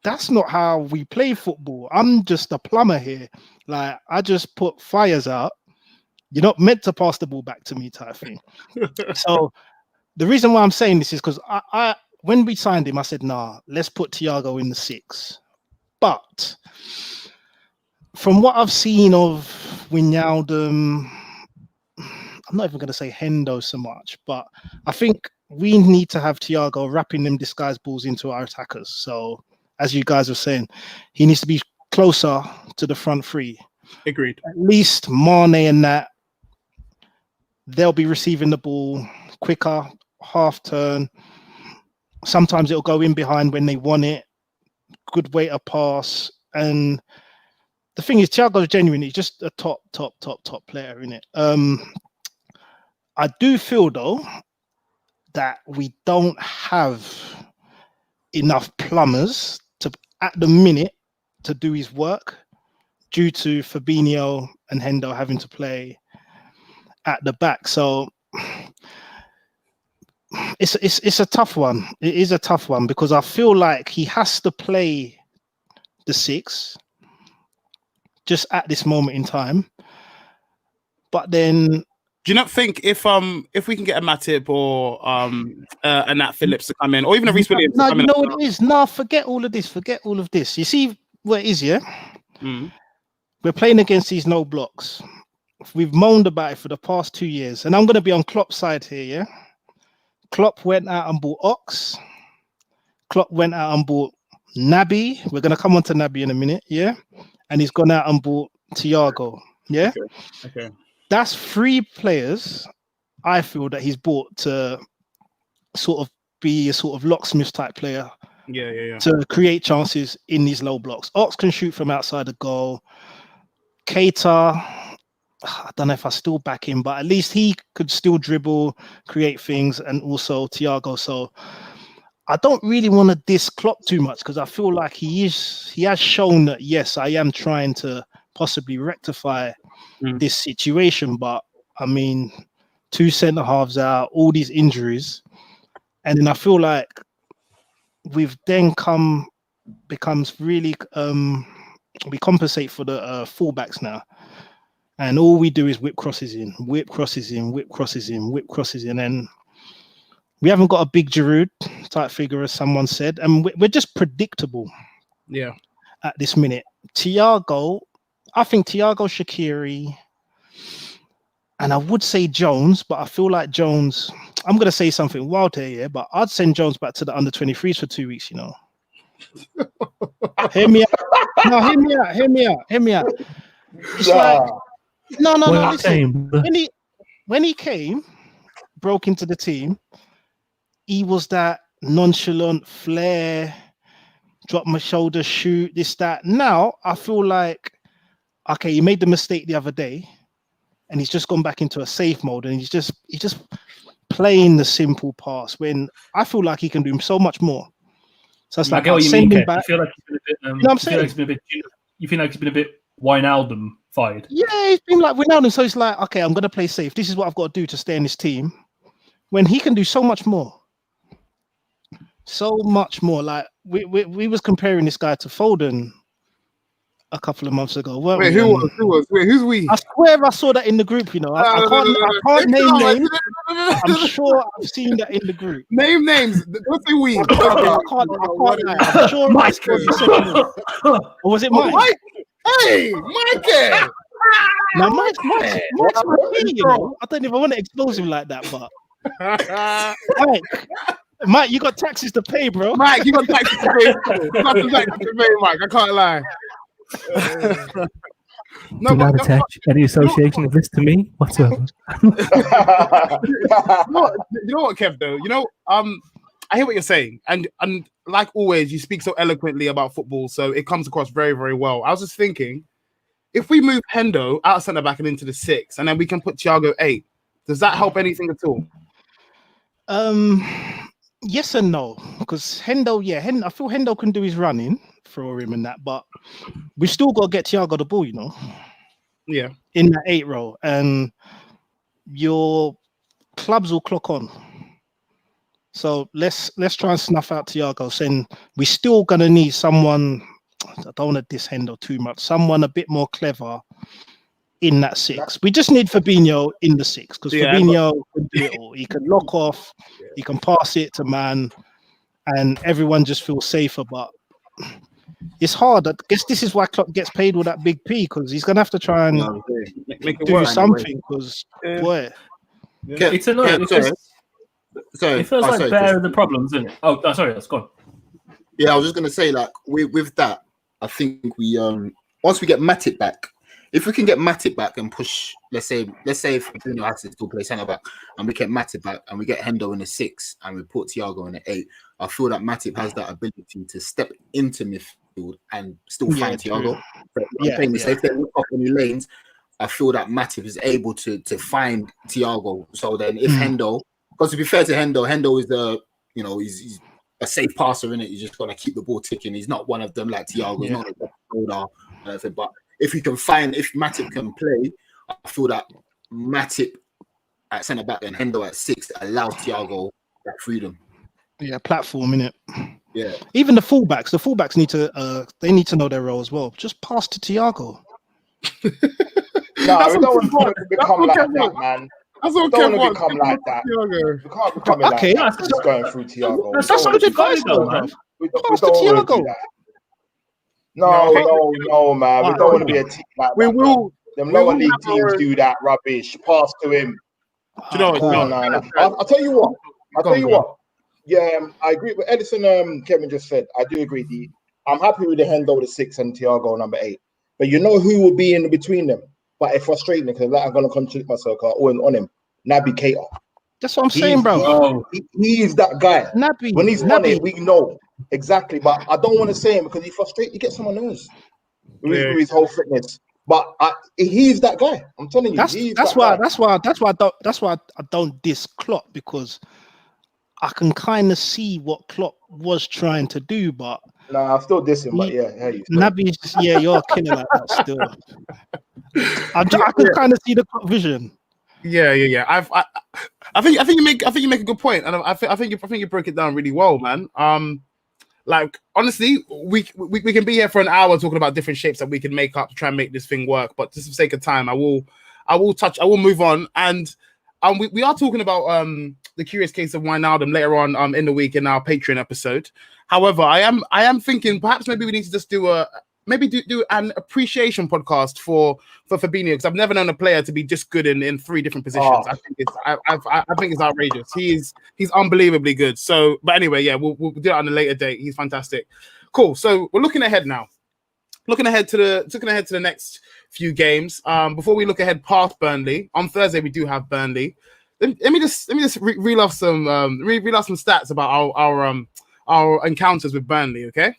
That's not how we play football. I'm just a plumber here. Like, I just put fires out. You're not meant to pass the ball back to me type thing. So the reason why I'm saying this is because I when we signed him, I said, nah, let's put Thiago in the 6. But from what I've seen of Wijnaldum, I'm not even going to say Hendo so much, but I think we need to have Thiago wrapping them disguised balls into our attackers. So as you guys were saying, he needs to be closer to the front 3. Agreed. At least Mane and that, they'll be receiving the ball quicker, half turn. Sometimes it'll go in behind when they want it. Good way to pass. And the thing is, Thiago's genuinely just a top player, isn't it? I do feel, though, that we don't have enough plumbers at the minute to do his work due to Fabinho and Hendo having to play at the back. So it's a tough one. It is a tough one because I feel like he has to play the 6 just at this moment in time. But then, do you not think if we can get a Matip or a Nat Phillips to come in, or even a Reece Williams? No, you know what it is. No, forget all of this. Forget all of this. You see what it is, yeah? We're playing against these no blocks. We've moaned about it for the past 2 years, and I'm going to be on Klopp's side here, yeah? Klopp went out and bought Ox. Klopp went out and bought Naby. We're going to come on to Naby in a minute, yeah? And he's gone out and bought Thiago, yeah? Okay. That's 3 players I feel that he's bought to sort of be a sort of locksmith type player. Yeah. To create chances in these low blocks. Ox can shoot from outside the goal. Keita, I don't know if I still back him, but at least he could still dribble, create things, and also Thiago. So I don't really want to diss Klopp too much because I feel like he has shown that, yes, I am trying to possibly rectify this situation. But I mean, 2 centre halves out, all these injuries, and then I feel like we've then becomes really we compensate for the fullbacks now. And all we do is whip crosses in, whip crosses in, whip crosses in, whip crosses in. And we haven't got a big Giroud type figure, as someone said. And we're just predictable. Yeah. At this minute. Thiago, I think Thiago, Shaqiri, and I would say Jones, but I feel like Jones, I'm going to say something wild here, yeah, but I'd send Jones back to the under-23s for 2 weeks, you know. Hear me out. No, hear me out. It's like, no. Listen, when he came, broke into the team, he was that nonchalant flair, drop my shoulder, shoot, this, that. Now, I feel like, okay, he made the mistake the other day, and he's just gone back into a safe mode, and he's just playing the simple pass when I feel like he can do so much more. So it's like, send him back. You feel like he's been a bit, you know what I'm saying? You feel like he's been a bit Wijnaldum-fied. Yeah, he's been like Wijnaldum. So it's like, okay, I'm going to play safe. This is what I've got to do to stay in this team. When he can do so much more. So much more. Like, we was comparing this guy to Foden a couple of months ago. Wait, who was? Wait, who's we? I swear I saw that in the group, you know. I can't name names. I'm sure I've seen that in the group. Name names. Don't say we. I can't lie. I'm sure Mike. Or was it Mike? Mike? Hey, Mike. Now Mike's my team, you know. I don't even want to expose him like that, but Mike, you got taxes to pay, bro. Mike, you got taxes to pay. Mike. I can't lie. No, do not attach any association of this to me whatsoever. You know what, Kev? Though, you know, I hear what you're saying, and like always, you speak so eloquently about football, so it comes across very, very well. I was just thinking, if we move Hendo out of centre back and into the 6, and then we can put Thiago 8, does that help anything at all? Yes and no, because Hendo, I feel Hendo can do his running for him and that, but we still got to get Thiago the ball, you know. Yeah. In that 8 role, and your clubs will clock on. So let's try and snuff out Thiago. Saying we're still gonna need someone. I don't want to diss Hendo too much. Someone a bit more clever in that 6. We just need Fabinho in the 6 because Fabinho can do it all. He can lock off, he can pass it to man, and everyone just feels safer. But it's hard. I guess this is why Klopp gets paid with that big P, because he's gonna have to try and make it do work, something. Because boy, it's annoying. It feels like bear of the problems, isn't it? Oh, sorry, let's go on. Yeah, I was just gonna say, like, with that, I think we once we get Matip back, if we can get Matip back and push, let's say if Bruno has to still play centre back and we get Matip back and we get Hendo in the 6 and we put Thiago in the 8, I feel that Matip has that ability to step into midfield and still find Thiago. If they look up any lanes, I feel that Matip is able to find Thiago. So then if Hendo, because to be fair to Hendo is he's a safe passer, in it. He's just gonna keep the ball ticking. He's not one of them like Thiago. He's not a holder or anything. But if Matip can play, I feel that Matip at centre back and Hendo at 6 allows Thiago that freedom. Yeah, platform, innit? Yeah. Even the fullbacks need to know their role as well. Just pass to Thiago. We don't want to become like that, man. We don't want to become like that. We can't become like that. Just going through Thiago. That's good advice, though, man. Pass to Thiago. No, man. We don't want to be a team like that. We will. Them lower league teams do that rubbish. Pass to him. No. I'll tell you what. Yeah, I agree with Edison. Kevin just said. I do agree. I'm happy with the Hendo the 6 and Thiago number 8. But you know who will be in between them? But it frustrates me because I'm going to contradict myself on him. Naby Keita. That's what I'm saying, bro. He is that guy. Naby. When he's on it, we know exactly. But I don't want to say him because he frustrates. He gets someone else with his whole fitness. But he's that guy. I'm telling you. That's why I don't diss Klopp, because I can kind of see what Klopp was trying to do, but I'm still dissing. But Naby's you're a killer like that still. I can kind of see the Klopp vision. Yeah. I think you make a good point, and I think you broke it down really well, man. Like, honestly, we can be here for an hour talking about different shapes that we can make up to try and make this thing work. But just for the sake of time, I will move on. And we are talking about the curious case of Wijnaldum later on in the week in our Patreon episode. However, I am thinking perhaps maybe we need to just do an appreciation podcast for Fabinho, because I've never known a player to be just good in 3 different positions. I think it's outrageous. He's unbelievably good. So, but anyway, yeah, we'll do it on a later date. He's fantastic. Cool. So we're looking ahead now. Looking ahead to the next few games. Before we look ahead past Burnley, on Thursday we do have Burnley. Let me just reel off some stats about our encounters with Burnley. Okay.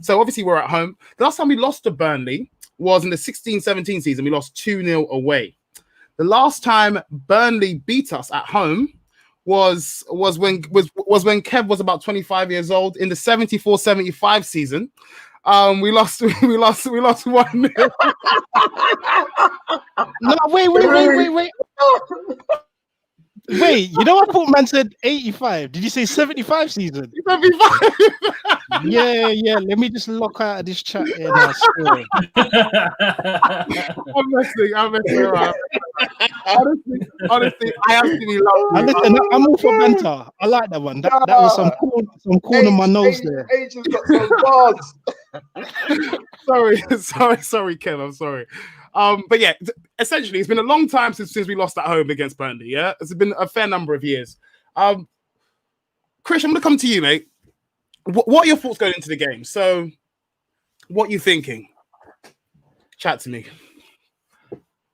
So obviously we're at home. The last time we lost to Burnley was in the 16-17 season. We lost 2-0 away. The last time Burnley beat us at home was when Kev was about 25 years old in the 74-75 season. We lost 1-0. No, wait. Wait, you know, I thought man said 85. Did you say 75 season? 75. Yeah. Let me just lock out of this chat here now. I'm messing around. Honestly, I have to be loud. Listen, I'm all for banter. I like that one. That was some corn on my nose there. H has got those bars. sorry, Kev. I'm sorry. But yeah, essentially, it's been a long time since we lost at home against Burnley. Yeah, it's been a fair number of years. Chris, I'm going to come to you, mate. What are your thoughts going into the game? So, what are you thinking? Chat to me.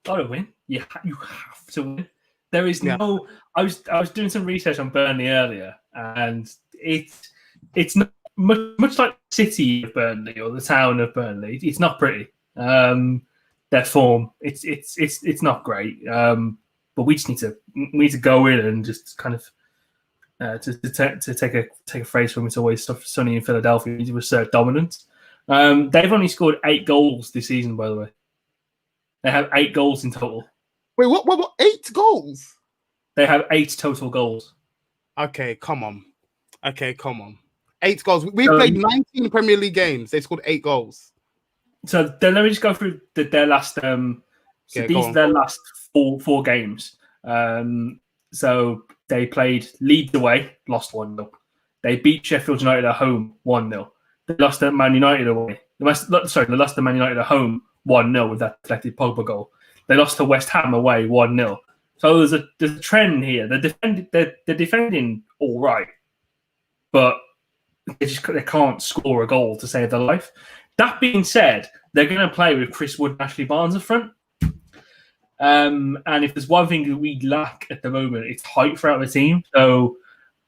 Got to win. You have to win. There is no. I was doing some research on Burnley earlier, and it's not much like the city of Burnley or the town of Burnley. It's not pretty. Their form, it's not great. But we just need to go in and just kind of to take a phrase from It's Always Sunny in Philadelphia. He was dominant. They've only scored 8 goals this season, by the way. They have 8 goals in total. Wait, what? 8 goals? They have 8 total goals. Okay, come on. 8 goals. We've played 19 Premier League games. They scored 8 goals. So then let me just go through their last. These are their last four games. So they played Leeds away, lost 1-0. They beat Sheffield United at home 1-0. They lost to Man United away. They lost to Man United at home 1-0 with that deflected Pogba goal. They lost to West Ham away 1-0. So there's a trend here. They're defending all right, but they can't score a goal to save their life. That being said, they're going to play with Chris Wood and Ashley Barnes up front. And if there's one thing that we lack at the moment, it's height throughout the team. So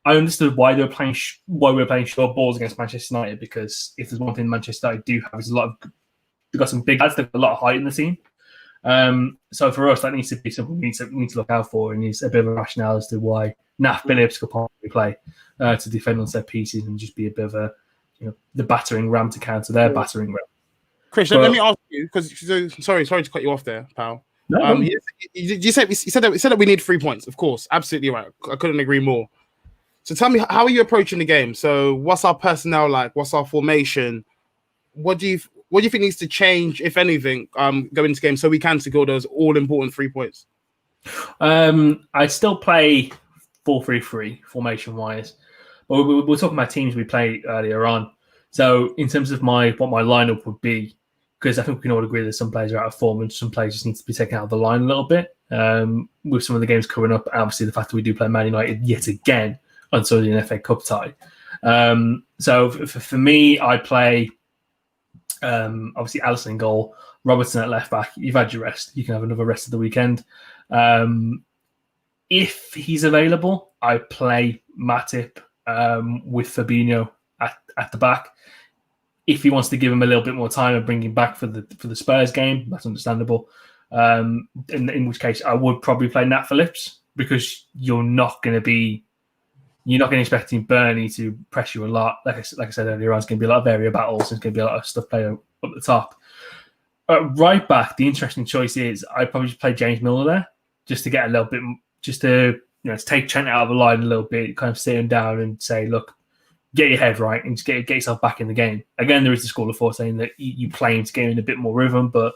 I understood why we're playing short balls against Manchester United, because if there's one thing Manchester United do have, is they've got some big lads, they've got a lot of height in the team. So for us, that needs to be something we need to look out for, and it's a bit of a rationale as to why Naf Phillips could probably play to defend on set pieces and just be a bit of a the battering ram to counter their battering ram. Chris, let me ask you, because sorry to cut you off there, pal. No. You said that we need 3 points. Of course, absolutely right. I couldn't agree more. So tell me, how are you approaching the game? So what's our personnel like? What's our formation? What do you think needs to change, if anything, going into game so we can secure those all important 3 points? I still play 4-3-3 formation wise. Well, we're talking about teams we played earlier on. So in terms of what my lineup would be, because I think we can all agree that some players are out of form and some players just need to be taken out of the line a little bit. With some of the games coming up, obviously the fact that we do play Man United yet again on Sunday in FA Cup tie. So for me, I play obviously Alisson in goal, Robertson at left back. You've had your rest. You can have another rest of the weekend. If he's available, I play Matip with Fabinho at the back. If he wants to give him a little bit more time and bring him back for the Spurs game, that's understandable. In which case, I would probably play Nat Phillips, because you're not going to be expecting Burnley to press you a lot. Like I said earlier on, it's going to be a lot of area battles. There's going to be a lot of stuff played up the top. Right back, the interesting choice is I'd probably just play James Milner there, just to get a little bit, just to take Trent out of the line a little bit, kind of sit him down and say, look, get your head right and just get yourself back in the game. Again, there is the school of thought saying that you play into game in a bit more rhythm, but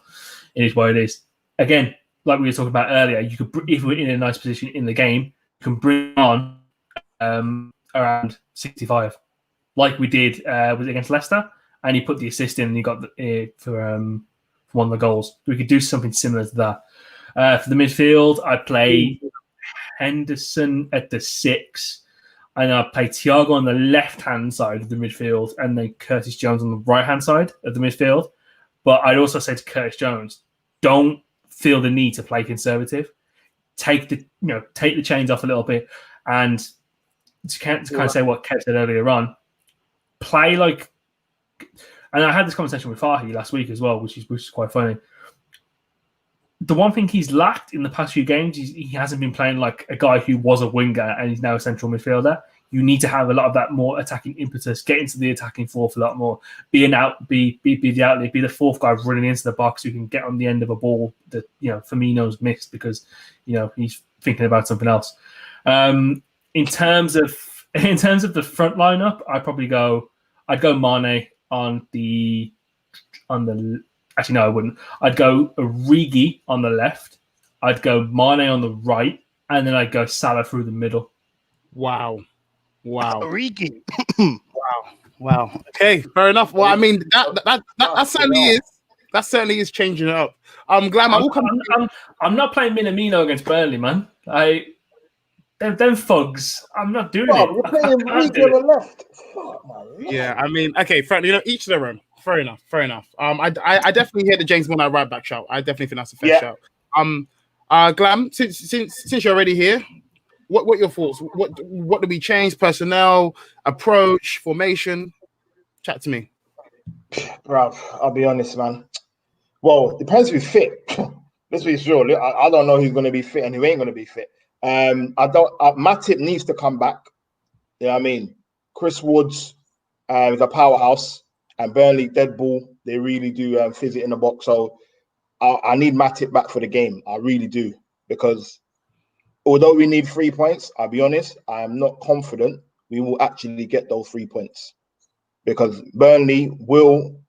it is what it is. Again, like we were talking about earlier, you could, if we're in a nice position in the game, you can bring on around 65, like we did was against Leicester, and he put the assist in and he got for one of the goals. We could do something similar to that. For the midfield, I'd play Henderson at the 6, and I'd play Thiago on the left-hand side of the midfield, and then Curtis Jones on the right-hand side of the midfield. But I'd also say to Curtis Jones, don't feel the need to play conservative. Take the chains off a little bit, and to kind of say what Kev said earlier on, play like. And I had this conversation with Fahy last week as well, which is quite funny. The one thing he's lacked in the past few games is he hasn't been playing like a guy who was a winger and he's now a central midfielder. You need to have a lot of that more attacking impetus, get into the attacking fourth a lot more, be the outlet, be the fourth guy running into the box who can get on the end of a ball that Firmino's missed because he's thinking about something else. In terms of the front lineup, I'd go Mane on the. Actually, no, I wouldn't. I'd go Origi on the left. I'd go Mane on the right, and then I'd go Salah through the middle. Wow. Origi. Wow. Okay, fair enough. Well, I mean that certainly is changing it up. I'm glad I'm not playing Minamino against Burnley, man. Them thugs. I'm not doing it. You're playing Origi on the left. Yeah, I mean, okay, each to their own. Fair enough. I definitely hear the James Milner right back shout. I definitely think that's a fair shout. Glam, since you're already here, what are your thoughts? What do we change? Personnel, approach, formation? Chat to me. Bruv, I'll be honest, man. Well, depends who's fit. Let's be sure. I don't know who's going to be fit and who ain't going to be fit. Matip needs to come back. You know what I mean? Chris Woods is a powerhouse. And Burnley, dead ball, they really do fizz it in the box. So I need Matip back for the game. I really do. Because although we need 3 points, I'll be honest, I am not confident we will actually get those 3 points. Because Burnley will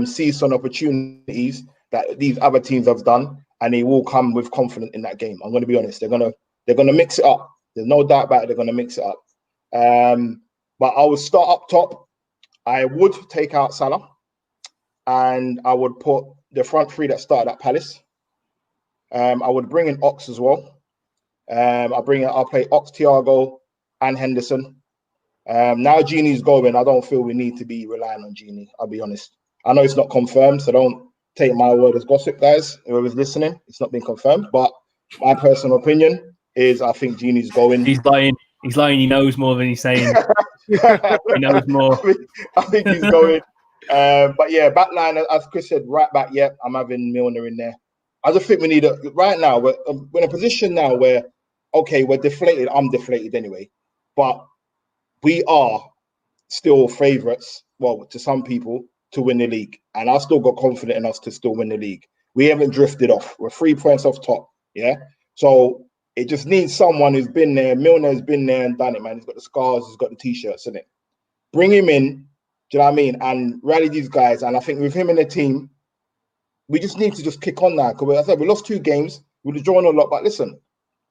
seize some opportunities that these other teams have done, and they will come with confidence in that game. I'm going to be honest. They're gonna mix it up. There's no doubt about it. They're going to mix it up. But I will start up top. I would take out Salah, and I would put the front three that started at Palace. I would bring in Ox as well. I'll play Ox, Thiago, and Henderson. Now Genie's going. I don't feel we need to be relying on Genie. I'll be honest. I know it's not confirmed, so don't take my word as gossip, guys. Whoever's listening, it's not been confirmed. But my personal opinion is I think Genie's going. He's lying. He's lying. He knows more than he's saying. He knows more. I think he's going. But yeah, back line, as Chris said, right back, yeah, I'm having Milner in there. I just think we need right now, we're in a position now where, okay, we're deflated. I'm deflated anyway. But we are still favourites, well, to some people, to win the league. And I've still got confidence in us to still win the league. We haven't drifted off. We're 3 points off top, yeah? So it just needs someone who's been there. Milner has been there and done it, man. He's got the scars, he's got the T-shirts, isn't it? Bring him in, do you know what I mean? And rally these guys. And I think with him in the team, we just need to just kick on now. Because I said we lost 2 games, we've drawn a lot. But listen,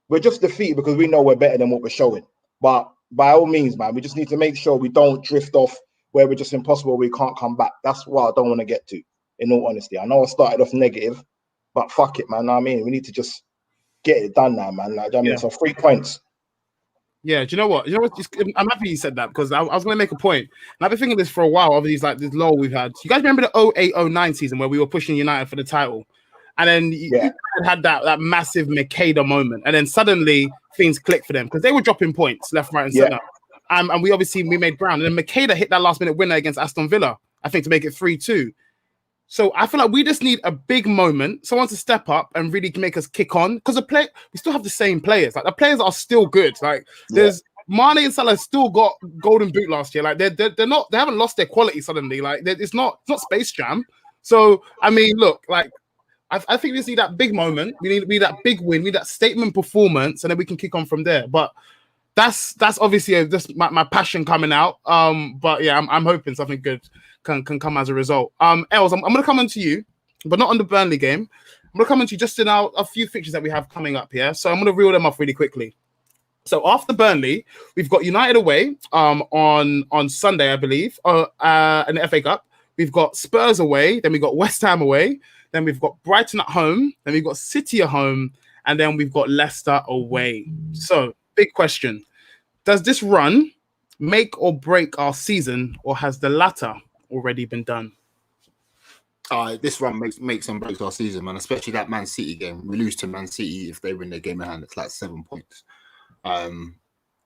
we're just defeated because we know we're better than what we're showing. But by all means, man, we just need to make sure we don't drift off where we're just impossible, we can't come back. That's what I don't want to get to, in all honesty. I know I started off negative, but fuck it, man. I mean, we need to just get it done now, man. Like, I mean, so 3 points. Yeah, do you know what? I'm happy you said that because I was going to make a point. And I've been thinking this for a while. Obviously, like this lull we've had. You guys remember the 08-09 season where we were pushing United for the title? And then you had that massive Makeda moment. And then suddenly things clicked for them because they were dropping points left, right, and center. And we made ground. And then Makeda hit that last-minute winner against Aston Villa, I think, to make it 3-2. So I feel like we just need a big moment, someone to step up and really make us kick on. Because we still have the same players. Like the players are still good. Like there's Mane and Salah still got Golden Boot last year. Like they haven't lost their quality suddenly. Like it's not Space Jam. So I mean, look, like I think we just need that big moment. We need that big win. We need that statement performance, and then we can kick on from there. But that's obviously just my passion coming out. But yeah, I'm hoping something good can come as a result. Els, I'm gonna come on to you, but not on the Burnley game. I'm gonna come on to you just in a few fixtures that we have coming up here. So I'm gonna reel them off really quickly. So after Burnley, we've got United away on Sunday, I believe, in the FA Cup. We've got Spurs away, then we've got West Ham away, then we've got Brighton at home, then we've got City at home, and then we've got Leicester away. So, big question. Does this run make or break our season, or has the latter already been done? This run makes and breaks our season, man, especially that Man City game. We lose to Man City if they win their game in hand. It's like 7 points. And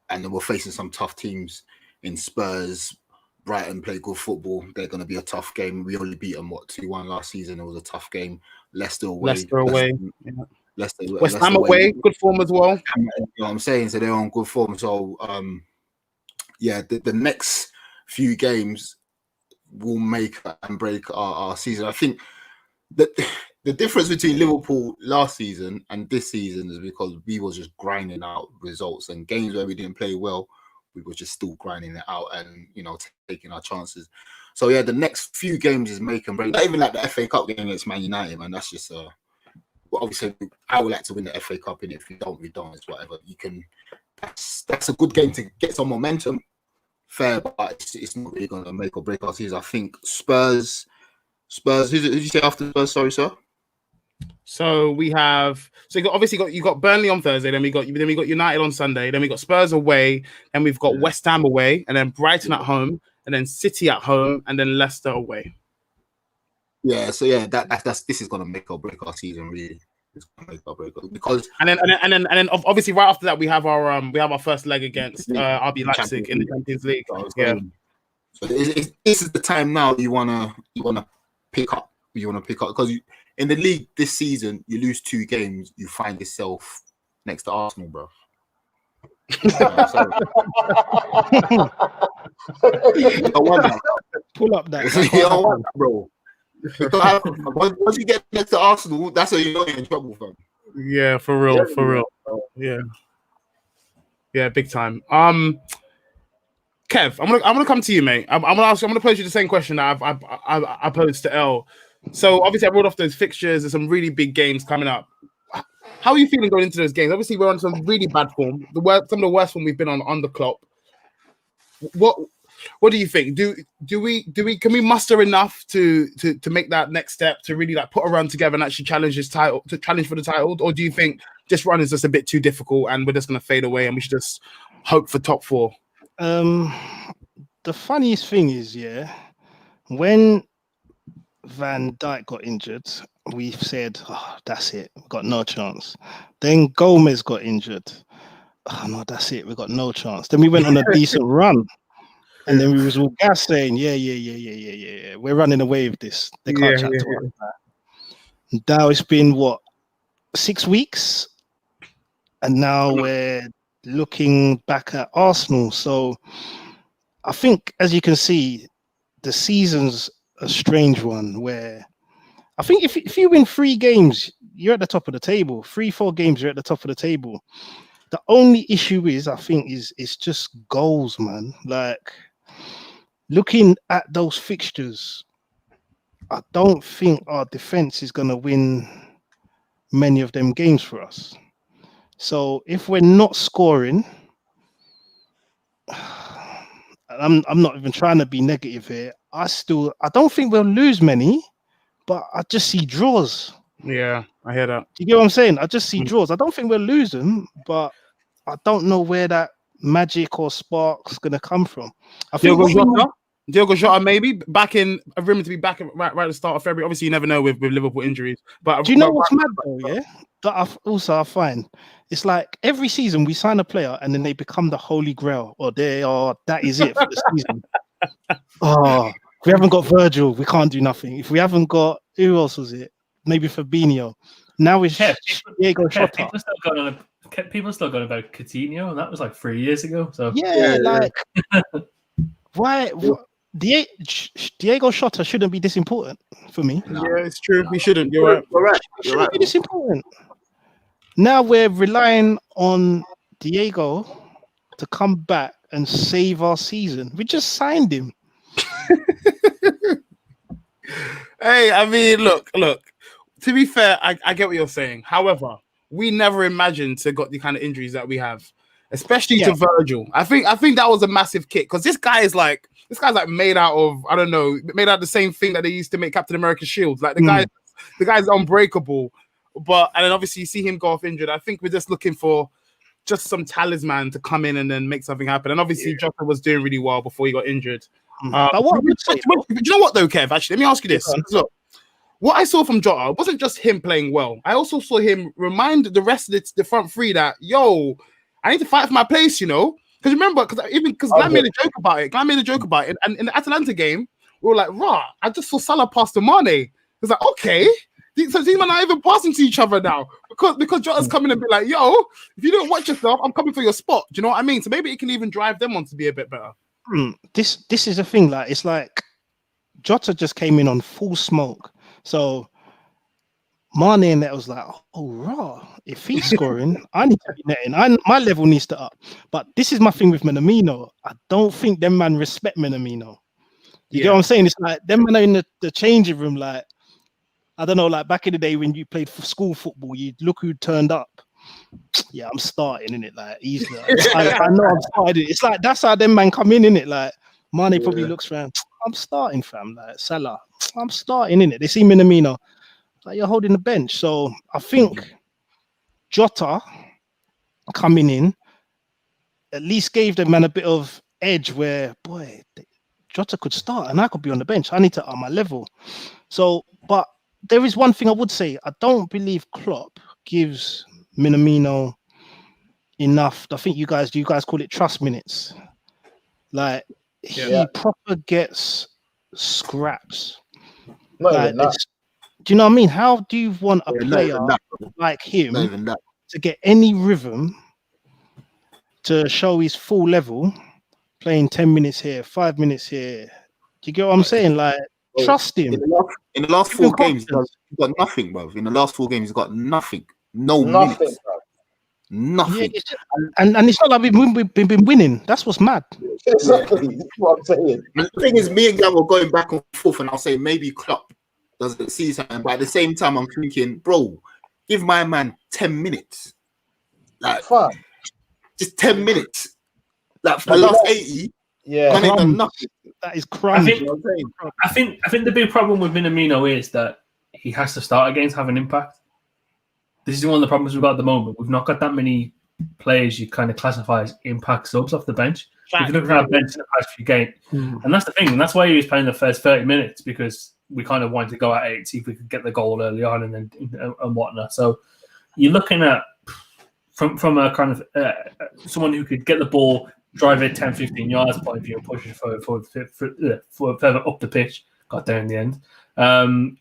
then we're facing some tough teams in Spurs. Brighton play good football. They're going to be a tough game. We only beat them 2-1 last season. It was a tough game. Leicester away. West Ham away. Good form as well. You know what I'm saying? So they're on good form. So the next few games will make and break our season. I think that the difference between Liverpool last season and this season is because we were just grinding out results, and games where we didn't play well, we were just still grinding it out and, you know, taking our chances. So yeah, the next few games is make and break. Not even like the FA Cup game against Man United, man. That's just well, obviously I would like to win the FA Cup, and if we don't, we don't. It's whatever. You can. That's a good game to get some momentum. Fair, but it's not really going to make or break our season. I think Spurs. Who did you say after Spurs? Sorry, sir. So we have, you got Burnley on Thursday, then we got United on Sunday, then we got Spurs away, and we've got West Ham away, and then Brighton at home, and then City at home, and then Leicester away. Yeah, so yeah, that's this is gonna make or break our season, really. It's gonna make or break because and then obviously right after that we have our first leg against RB Leipzig in the Champions League. Yeah. So this is the time now you wanna pick up. You want to pick up because in the league this season, you lose 2 games, you find yourself next to Arsenal, bro. Pull up that, bro. Once you get next to Arsenal, that's how you know you're in trouble, fam. Yeah, for real. Yeah, big time. Kev, I'm gonna come to you, mate. I'm gonna pose you the same question that I posed to El. So obviously I brought off those fixtures. There's some really big games coming up. How are you feeling going into those games? Obviously we're on some really bad form. Some of the worst form we've been on the clock. What do you think? Can we muster enough to make that next step to really like put a run together and actually challenge for the title? Or do you think this run is just a bit too difficult and we're just gonna fade away and we should just hope for top 4? The funniest thing is, when Van Dijk got injured, we said, "Oh, that's it, we've got no chance." Then Gomez got injured. "Oh no, that's it, we got no chance." Then we went on a decent run, and then we was all gas saying, "Yeah, we're running away with this. They can't chat to us." Now it's been 6 weeks, and now we're looking back at Arsenal. So I think, as you can see, the season's a strange one where I think if you win 3 games, you're at the top of the table. 3-4 games, you're at the top of the table. The only issue is, I think, it's just goals, man. Like, looking at those fixtures, I don't think our defense is going to win many of them games for us. So if we're not scoring, I'm not even trying to be negative here. I don't think we'll lose many, but I just see draws. Yeah, I hear that. Do you get what I'm saying? I just see draws. I don't think we'll lose them, but I don't know where that magic or spark's gonna come from. I think Diogo Jota maybe back in a room to be back right at the start of February. Obviously, you never know with Liverpool injuries. But do you know what's mad though? Yeah, that I find it's like every season we sign a player and then they become the holy grail, or that is it for the season. Oh, if we haven't got Virgil, we can't do nothing. If we haven't got, who else was it? Maybe Fabinho. Now it's Diego Jota. People still going about Coutinho, and that was like 3 years ago. So why? Diego Jota shouldn't be this important for me. No, yeah, it's true. We shouldn't. You're right. Shouldn't be this important. Now we're relying on Diego to come back and save our season. We just signed him. Hey, I mean, look. To be fair, I get what you're saying. However, we never imagined to got the kind of injuries that we have, especially to Virgil. I think that was a massive kick because this guy's like made out of, I don't know, made out of the same thing that they used to make Captain America's shields. Like the guy's unbreakable. But and then obviously you see him go off injured. I think we're just looking for just some talisman to come in and then make something happen. And obviously Jota was doing really well before he got injured. But what do you know what though, Kev? Actually, let me ask you this. Look, what I saw from Jota wasn't just him playing well. I also saw him remind the rest of the front three that, I need to fight for my place, you know? Because remember, because Glenn made a joke about it. And in the Atalanta game, we were like, I just saw Salah pass to Mane. It's like, okay. So these men are not even passing to each other now because Jota's coming and be like, if you don't watch yourself, I'm coming for your spot. Do you know what I mean? So maybe it can even drive them on to be a bit better. This is the thing. Like, it's like Jota just came in on full smoke. So Mane and that was like, if he's scoring, I need to be netting. My level needs to up. But this is my thing with Minamino. I don't think them man respect Minamino. You get what I'm saying? It's like them man are in the changing room, like, I don't know, like back in the day when you played for school football, you'd look who turned up. Yeah, I'm starting in it, like easily. I know I'm starting. It's like that's how them man come in it. Like Mane probably looks around. I'm starting, fam. Like Salah, I'm starting in it. They see Minamino, like you're holding the bench. So I think Jota coming in at least gave them man a bit of edge where Jota could start and I could be on the bench. I need to up my level. So, but there is one thing I would say. I don't believe Klopp gives Minamino enough. I think you guys call it trust minutes. Like he proper gets scraps. Like, do you know what I mean? How do you want a player like him to get any rhythm to show his full level, playing 10 minutes here, 5 minutes here? Do you get what I'm saying? Like, trust him. In the last 4 games, he's got nothing, bro. In the last 4 games, he's got nothing. Nothing, bro. Nothing. Yeah, and it's not like we've been winning. That's what's mad. Exactly. That's what I'm saying. And the thing is, me and Gab were going back and forth, and I'll say maybe Klopp doesn't see something, but at the same time, I'm thinking, bro, give my man 10 minutes. Like, just 10 minutes. Like, for the last 80, nothing. That is crumbs. I think the big problem with Minamino is that he has to start against have an impact. This is one of the problems we've got at the moment. We've not got that many players you kind of classify as impact subs off the bench. If you look at our bench in the past few games, and that's the thing, and that's why he was playing the first 30 minutes because we kind of wanted to go at 8, see if we could get the goal early on and whatnot. So you're looking at from a kind of someone who could get the ball, drive it 10, 15 yards point of view, and push it further up the pitch. Got there in the end.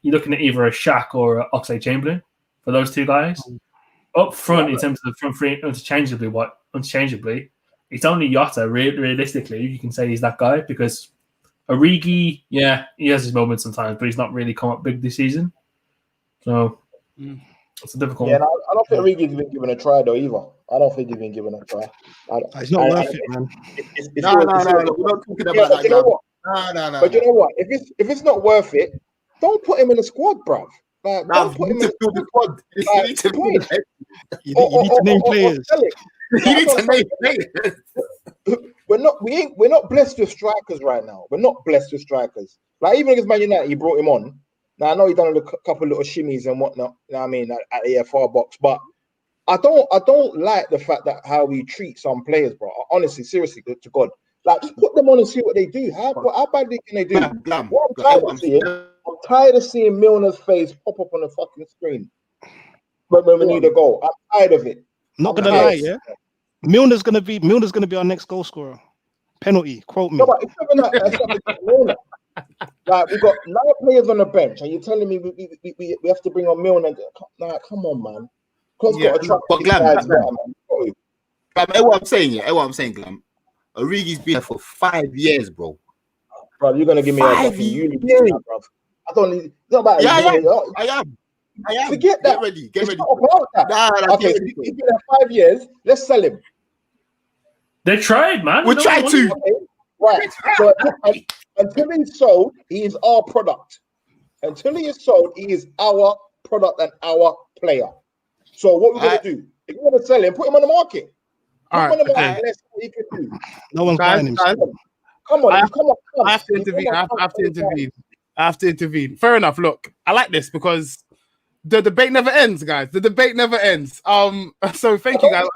You're looking at either a Shaq or a Oxlade-Chamberlain for those two guys. Up front, in terms of the front three, interchangeably, it's only Jota, realistically, you can say he's that guy because Origi, he has his moments sometimes, but he's not really come up big this season. So it's a difficult one. I don't think Origi's been given a try, though, either. I don't think he's been given a try. It's not worth it, man. No. We're not talking about that. You know what? No. But you know what? If it's not worth it, don't put him in the squad, bruv. Like, don't put him in the squad. You need to play. You need to name players. You need to name players. We're not blessed with strikers right now. We're not blessed with strikers. Like even against Man United, he brought him on. Now I know he done a couple little shimmies and whatnot. You know what I mean, at the far box, but I don't like the fact that how we treat some players, bro. Honestly, seriously, to God, like just put them on and see what they do. How badly can they do? I'm tired of seeing Milner's face pop up on the fucking screen when we need a goal. I'm tired of it. Not gonna lie, yeah. Milner's gonna be our next goal scorer. Penalty, quote me. No, but it's not Milner. Like we've got 9 players on the bench, and you're telling me we have to bring on Milner. Nah, come on, man. But Glam, what I'm saying, Glam. Origi's been there for 5 years, bro. Bro, you're gonna give me 5 years, bro. I don't need. It's not about I am. Forget that. Get ready. Not about that. Nah, okay, he's been there 5 years. Let's sell him. They tried, man. We tried to. Okay, right. So until he's sold, he is our product. Until he is sold, he is our product and our player. So what we're going to do, if we're going to sell him, put him on the market. Put him on the market. Let's see what he can do. No one's buying him. Come on. I have to intervene. I have to intervene. Fair enough. Look, I like this because the debate never ends, guys. The debate never ends. So thank you, guys.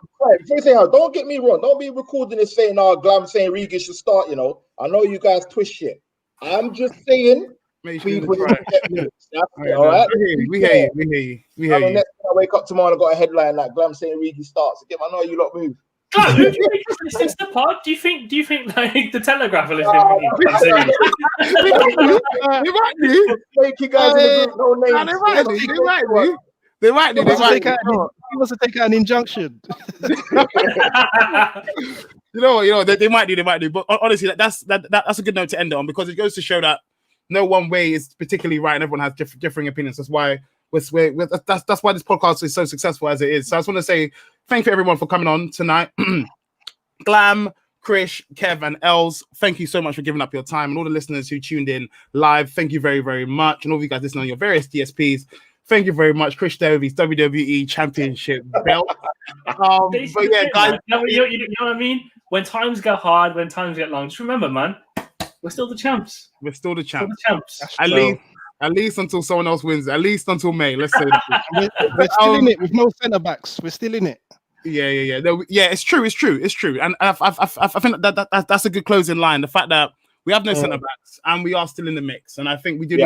Don't get me wrong. Don't be recording this saying, Glam saying Regis should start, you know. I know you guys twist shit. I'm just saying people need to get minutes. All right? We hear you. Next time I wake up tomorrow, I got a headline like Glam saying Regis starts. I know you lot move. Glam, who do you think listens to the pod? Do you think like the Telegraph are listening to you? They might do. Thank you guys in the group. No names. They might do. He wants to take out an injunction. You know, they might do. But honestly, that's a good note to end it on because it goes to show that no one way is particularly right, and everyone has differing opinions. That's why that's why this podcast is so successful as it is. So I just want to say thank you everyone for coming on tonight. Glam, Krish, Kev, and Els, thank you so much for giving up your time, and all the listeners who tuned in live. Thank you very, very much, and all of you guys listening on your various DSPs. Thank you very much, Krish Davies, WWE Championship belt. But yeah, guys, you know what I mean? When times get hard, when times get long, just remember, man, we're still the champs. We're still the champs. At least until someone else wins. At least until May. Let's say we're still in it with no centre backs. We're still in it. Yeah. It's true. And I think that's a good closing line. The fact that we have no centre backs and we are still in the mix. And I think we do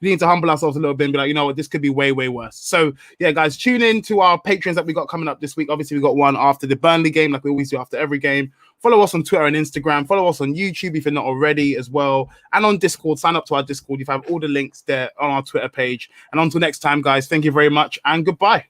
need to humble ourselves a little bit and be like, you know what, this could be way, way worse. So yeah, guys, tune in to our Patreons that we got coming up this week. Obviously, we got one after the Burnley game, like we always do after every game. Follow us on Twitter and Instagram. Follow us on YouTube if you're not already as well. And on Discord, sign up to our Discord. You have all the links there on our Twitter page. And until next time, guys, thank you very much and goodbye.